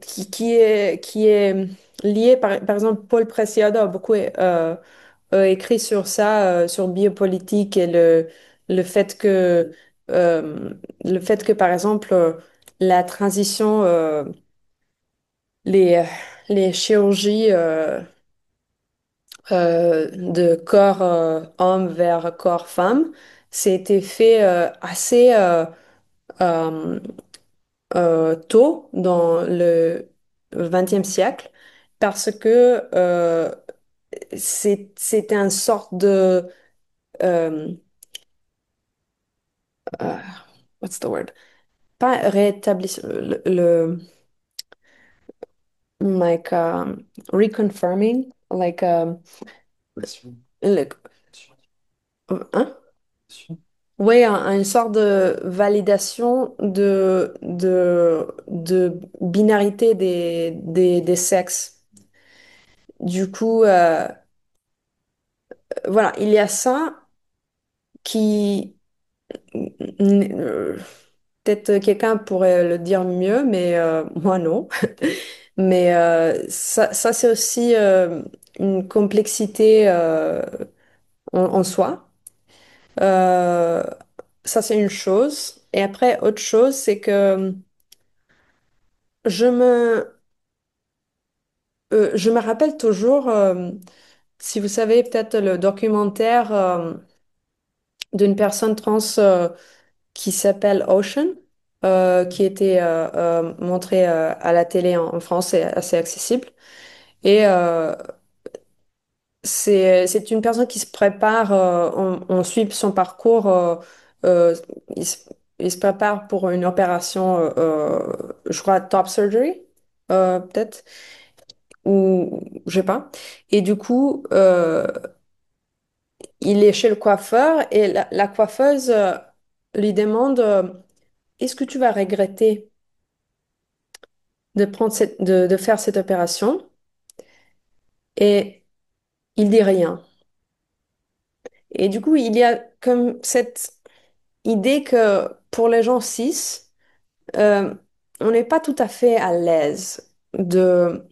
qui est lié, par exemple, Paul Preciado a beaucoup écrit sur ça, sur biopolitique et le fait que, le fait que, par exemple, la transition, les, les chirurgies de corps homme vers corps femme, c'était fait assez euh, tôt dans le XXe siècle parce que c'était une sorte de euh, what's the word? Pas rétablissement, like reconfirming, like le- hein? Oui, une sorte de validation de binarité des sexes. Du coup, voilà, il y a ça qui, peut-être quelqu'un pourrait le dire mieux, mais moi non. Mais ça c'est aussi une complexité en soi. Euh, Ça, c'est une chose. Et après, autre chose, c'est que je me, je me rappelle toujours, si vous savez peut-être le documentaire d'une personne trans qui s'appelle Ocean, qui était montré à la télé en France, c'est assez accessible. Et c'est une personne qui se prépare, on suit son parcours, euh, il se, il se prépare pour une opération, je crois, top surgery, peut-être, ou je sais pas. Et du coup, il est chez le coiffeur et la coiffeuse lui demande, est-ce que tu vas regretter de faire cette opération? Et il dit rien. Et du coup, il y a comme cette idée que pour les gens cis, euh, on n'est pas tout à fait à l'aise de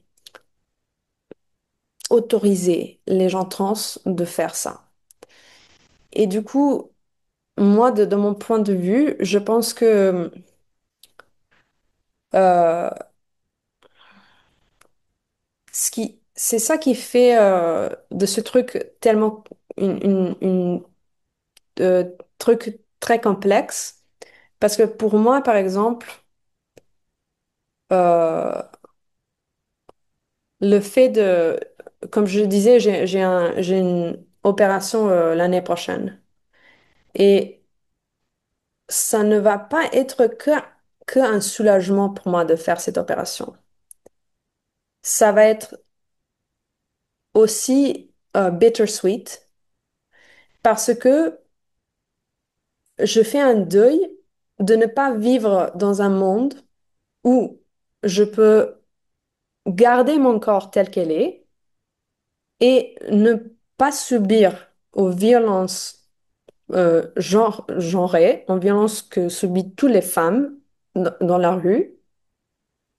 autoriser les gens trans de faire ça. Et du coup, moi, de mon point de vue, je pense que euh, c'est ça qui fait de ce truc tellement une truc très complexe. Parce que pour moi, par exemple, euh, le fait de, comme je disais, j'ai une opération l'année prochaine. Et ça ne va pas être que un soulagement pour moi de faire cette opération. Ça va être aussi bittersweet parce que je fais un deuil de ne pas vivre dans un monde où je peux garder mon corps tel qu'elle est et ne pas subir aux violences genrées, aux violences que subissent toutes les femmes dans la rue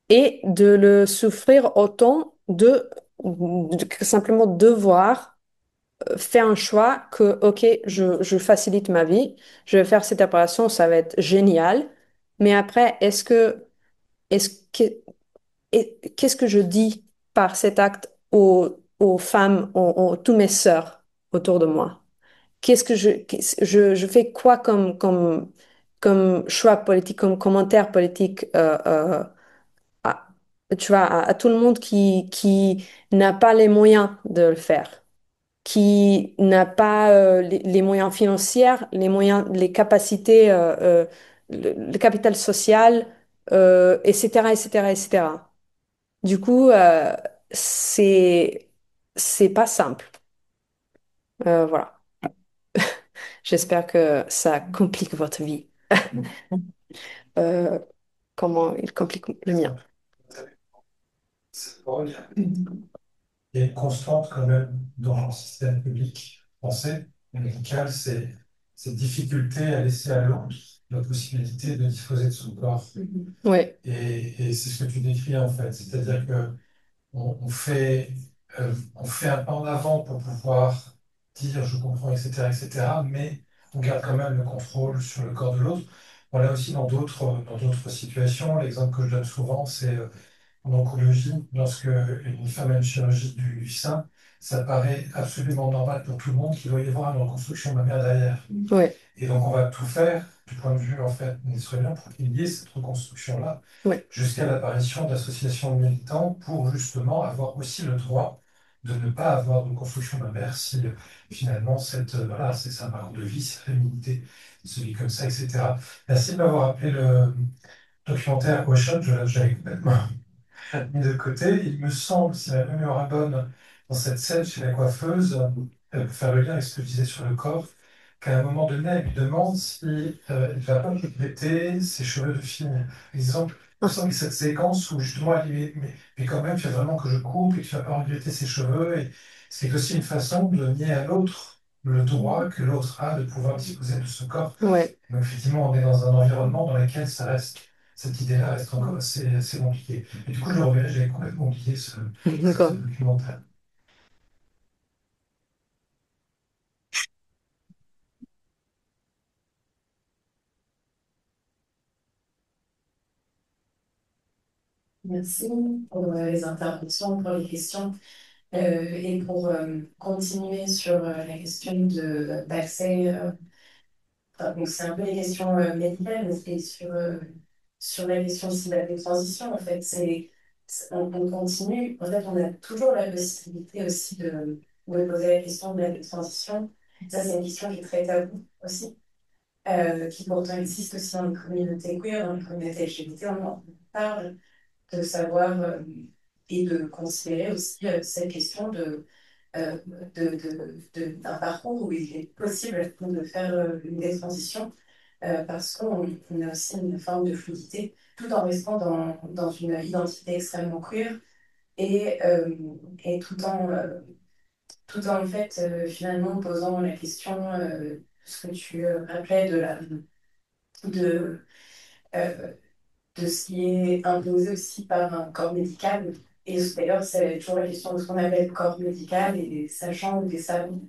et de le souffrir autant de simplement devoir faire un choix que, OK, je facilite ma vie, je vais faire cette opération, ça va être génial, mais après, est-ce que, qu'est-ce que je dis par cet acte aux femmes, tous mes sœurs autour de moi? Je fais quoi comme choix politique, comme commentaire politique à, tu vois, à tout le monde qui n'a pas les moyens de le faire, qui n'a pas les moyens financiers, les moyens, les capacités, le capital social, etc., etc., etc. Du coup, c'est c'est pas simple. Voilà. J'espère que ça complique votre vie. Euh, comment il complique le mien. C'est drôle, il y a une constante quand même dans le système public français, médical, c'est cette difficulté à laisser à l'autre la possibilité de disposer de son corps. Oui, Et c'est ce que tu décris en fait, c'est-à-dire que on fait un pas en avant pour pouvoir dire je comprends, etc., etc., mais on garde quand même le contrôle sur le corps de l'autre. On l'a aussi dans d'autres situations. L'exemple que je donne souvent, c'est en oncologie, lorsque une femme a une chirurgie du sein, ça paraît absolument normal pour tout le monde qu'il doit y avoir une reconstruction mammaire derrière. oui, Et donc, on va tout faire du point de vue, en fait, ministériel pour qu'il y ait cette reconstruction-là, oui, jusqu'à l'apparition d'associations de militants pour justement avoir aussi le droit de ne pas avoir de reconstruction mammaire si finalement, voilà, c'est un parcours de vie, c'est la féminité, celui comme ça, etc. Merci de m'avoir appelé le documentaire Ocean, j'avais complètement mis de côté. Il me semble, si ma mémoire est bonne, dans cette scène chez la coiffeuse, pour faire le lien avec ce que je disais sur le corps, qu'à un moment donné, elle lui demande si elle ne va pas regretter ses cheveux de fille. Par exemple, il me semble que cette séquence où justement elle lui dit mais quand même, tu veux vraiment que je coupe et que tu ne vas pas regretter ses cheveux. Et c'est aussi une façon de nier à l'autre le droit que l'autre a de pouvoir disposer de ce corps. oui. Donc effectivement, on est dans un environnement dans lequel ça reste, cette idée-là reste encore assez compliquée. Et du coup, je le reverrai, j'avais complètement oublié ce D'accord. documentaire. Merci pour les interventions, pour les questions et pour continuer sur la question d'accès. Donc c'est un peu les questions médicales et sur la question aussi de la transition, en fait, on continue. En fait, on a toujours la possibilité aussi de poser la question de la transition. Ça, c'est une question qui est très taboue aussi, qui pourtant existe aussi dans les communautés queer, dans les communautés LGBT. On en parle de savoir et de considérer aussi cette question euh, d'un parcours où il est possible de faire une détransition parce qu'on a aussi une forme de fluidité tout en restant dans une identité extrêmement queer et, euh, et tout en fait finalement posant la question ce que tu rappelais de, euh, de ce qui est imposé aussi par un corps médical. Et d'ailleurs, c'est toujours la question de ce qu'on appelle corps médical et des sachants ou des savants.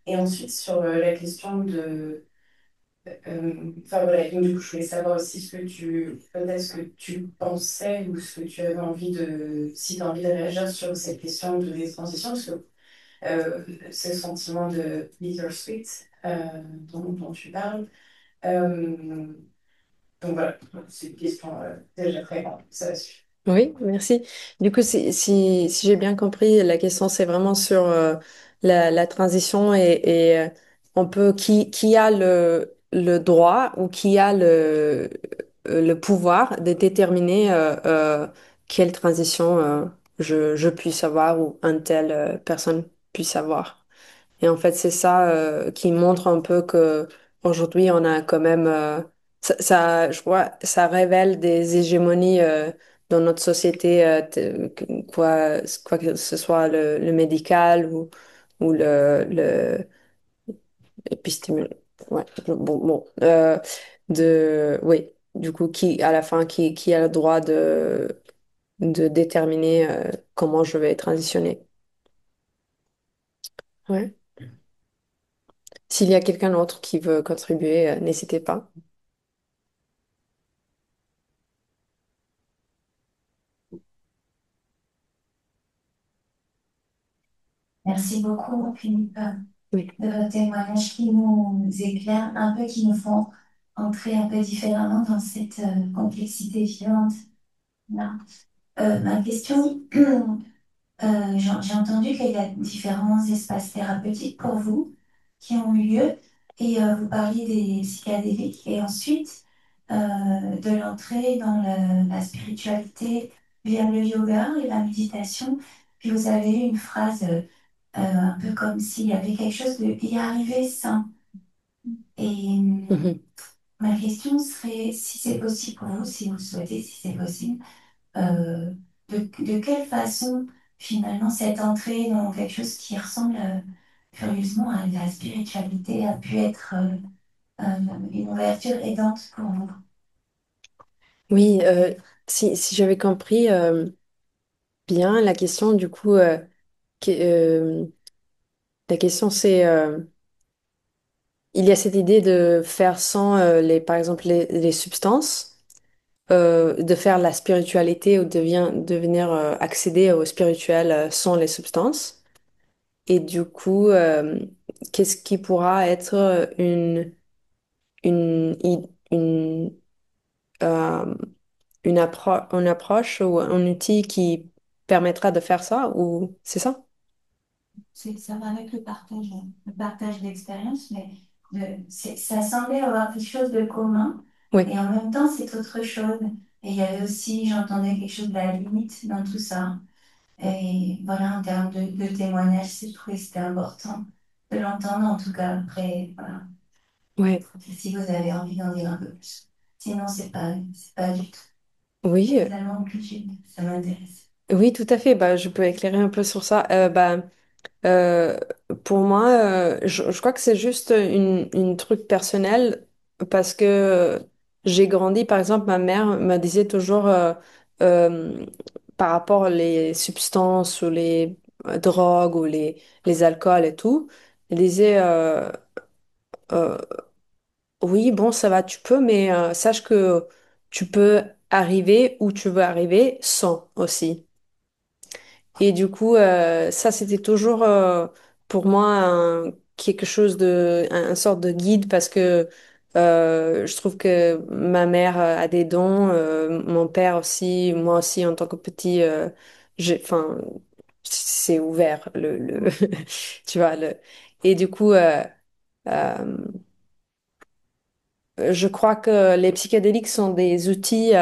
Et ensuite, sur la question de... Enfin voilà, donc du coup, je voulais savoir aussi peut-être ce que tu pensais ou ce que tu avais envie si tu as envie de réagir sur cette question de des transitions, parce que ce sentiment de bittersweet dont tu parles. Euh, donc voilà, c'est une question déjà très grande, ça va suivre. Oui, merci. Du coup, si j'ai bien compris, la question, c'est vraiment sur la transition et on peut, qui a le droit ou qui a le pouvoir de déterminer quelle transition je puisse avoir ou une telle personne puisse avoir. Et en fait, c'est ça qui montre un peu que aujourd'hui, on a quand même je crois, ça révèle des hégémonies dans notre société, quoi que ce soit le médical ou le épistémologique. Ouais, oui, du coup, qui à la fin, qui a le droit de déterminer comment je vais transitionner. Ouais. S'il y a quelqu'un d'autre qui veut contribuer, n'hésitez pas. Merci beaucoup, Philippe, Oui. de votre témoignage qui nous éclaire un peu, qui nous font entrer un peu différemment dans cette complexité violente. Là. Ma question, j'ai entendu qu'il y a différents espaces thérapeutiques pour vous qui ont eu lieu et vous parliez des psychédéliques et ensuite de l'entrée dans la spiritualité via le yoga et la méditation. Puis vous avez eu une phrase un peu comme s'il y avait quelque chose de y arriver sans. Et Mhm. ma question serait si c'est possible pour vous, si vous le souhaitez, si c'est possible euh, de quelle façon, finalement, cette entrée dans quelque chose qui ressemble curieusement à la spiritualité a pu être une ouverture aidante pour vous? Oui, si j'avais compris bien la question, du coup, que- euh, la question c'est, il y a cette idée de faire sans par exemple, les substances, de faire la spiritualité ou de venir accéder au spirituel sans les substances. Et du coup, qu'est-ce qui pourra être une, une, euh, une approche ou un outil qui permettra de faire ça, ou c'est ça? Ça va avec le partage d'expérience, mais ça semblait avoir quelque chose de commun Oui, et en même temps, c'est autre chose. Et il y avait aussi, j'entendais quelque chose de la limite dans tout ça. Et voilà, en termes de témoignage, j'ai trouvé que c'était important de l'entendre, en tout cas. Après, voilà, ouais, si vous avez envie d'en dire un peu plus. Sinon, c'est pas du tout. oui, Finalement, culture, ça m'intéresse. oui, tout à fait. Bah, je peux éclairer un peu sur ça. Euh, pour moi, je crois que c'est juste une truc personnel parce que j'ai grandi, par exemple, ma mère me disait toujours euh, par rapport les substances ou les drogues ou les alcools et tout, elle disait euh, oui, bon, ça va, tu peux, mais sache que tu peux arriver où tu veux arriver sans aussi. Et du coup, ça, c'était toujours pour moi quelque chose un sorte de guide parce que je trouve que ma mère a des dons, mon père aussi, moi aussi en tant que petit, enfin, c'est ouvert tu vois et du coup, euh, je crois que les psychédéliques sont des outils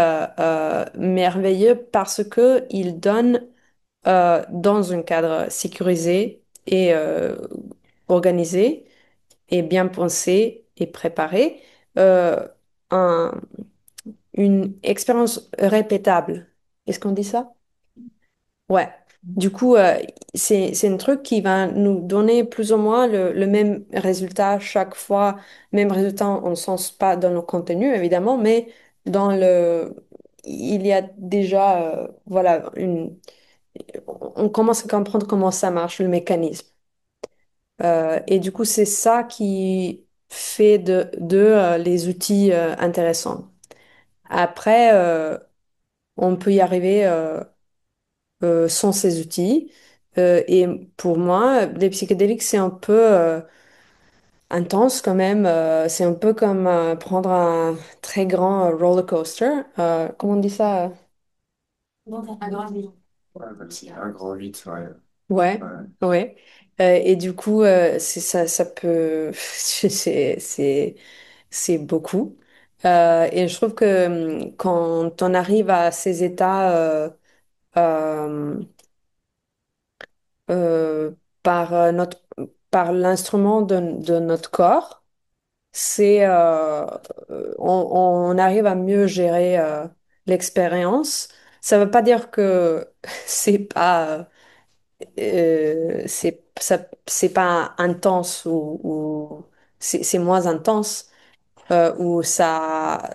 merveilleux parce que ils donnent dans un cadre sécurisé et organisé et bien pensé et préparé, euh, un- une expérience répétable. Est-ce qu'on dit ça? Ouais. Du coup, c'est un truc qui va nous donner plus ou moins le même résultat chaque fois, même résultat en ne sens pas dans le contenu, évidemment, mais dans il y a déjà, voilà, on commence à comprendre comment ça marche, le mécanisme. Et du coup, c'est ça qui fait les outils intéressants. Après, on peut y arriver sans ces outils. Et pour moi, les psychédéliques, c'est un peu intense quand même. C'est un peu comme prendre un très grand roller coaster. Comment on dit ça? Un grand livre. Ouais, bah, c'est un grand 8, ouais. Ouais, Ouais. ouais. Et du coup, ça peut, c'est c'est beaucoup. Et je trouve que quand on arrive à ces états euh, euh, par par l'instrument de notre corps, c'est on arrive à mieux gérer l'expérience. Ça veut pas dire que c'est pas c'est pas intense ou c'est moins intense ou ça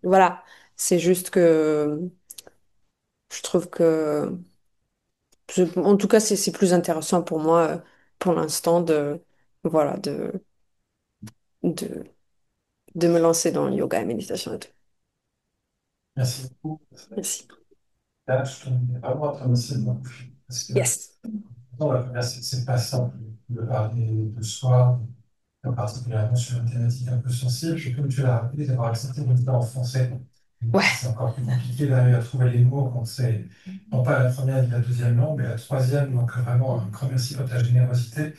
voilà, c'est juste que je trouve que en tout cas c'est plus intéressant pour moi pour l'instant de voilà de de me lancer dans le yoga et méditation et tout. Merci beaucoup. Merci. Là, je te vraiment à te remercier beaucoup. Parce que Yes. non, la première, c'est pas simple de parler de soi, particulièrement sur une thématique un peu sensible. Et comme tu l'as rappelé, d'avoir accepté de le faire en français. Ouais. C'est encore plus compliqué d'arriver à trouver les mots quand c'est non pas la première ni la deuxième langue, mais la troisième. Donc vraiment, un grand merci pour ta générosité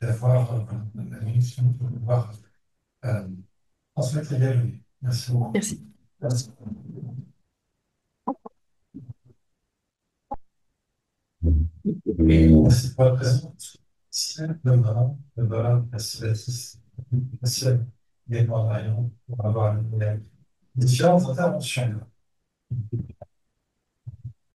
d'avoir la mission de pouvoir euh, transmettre les dialogues. Merci beaucoup. Merci. Merci. Merci pour la présence. Merci le bonhomme, merci Baptiste, merci également à Marion pour avoir les différentes interventions.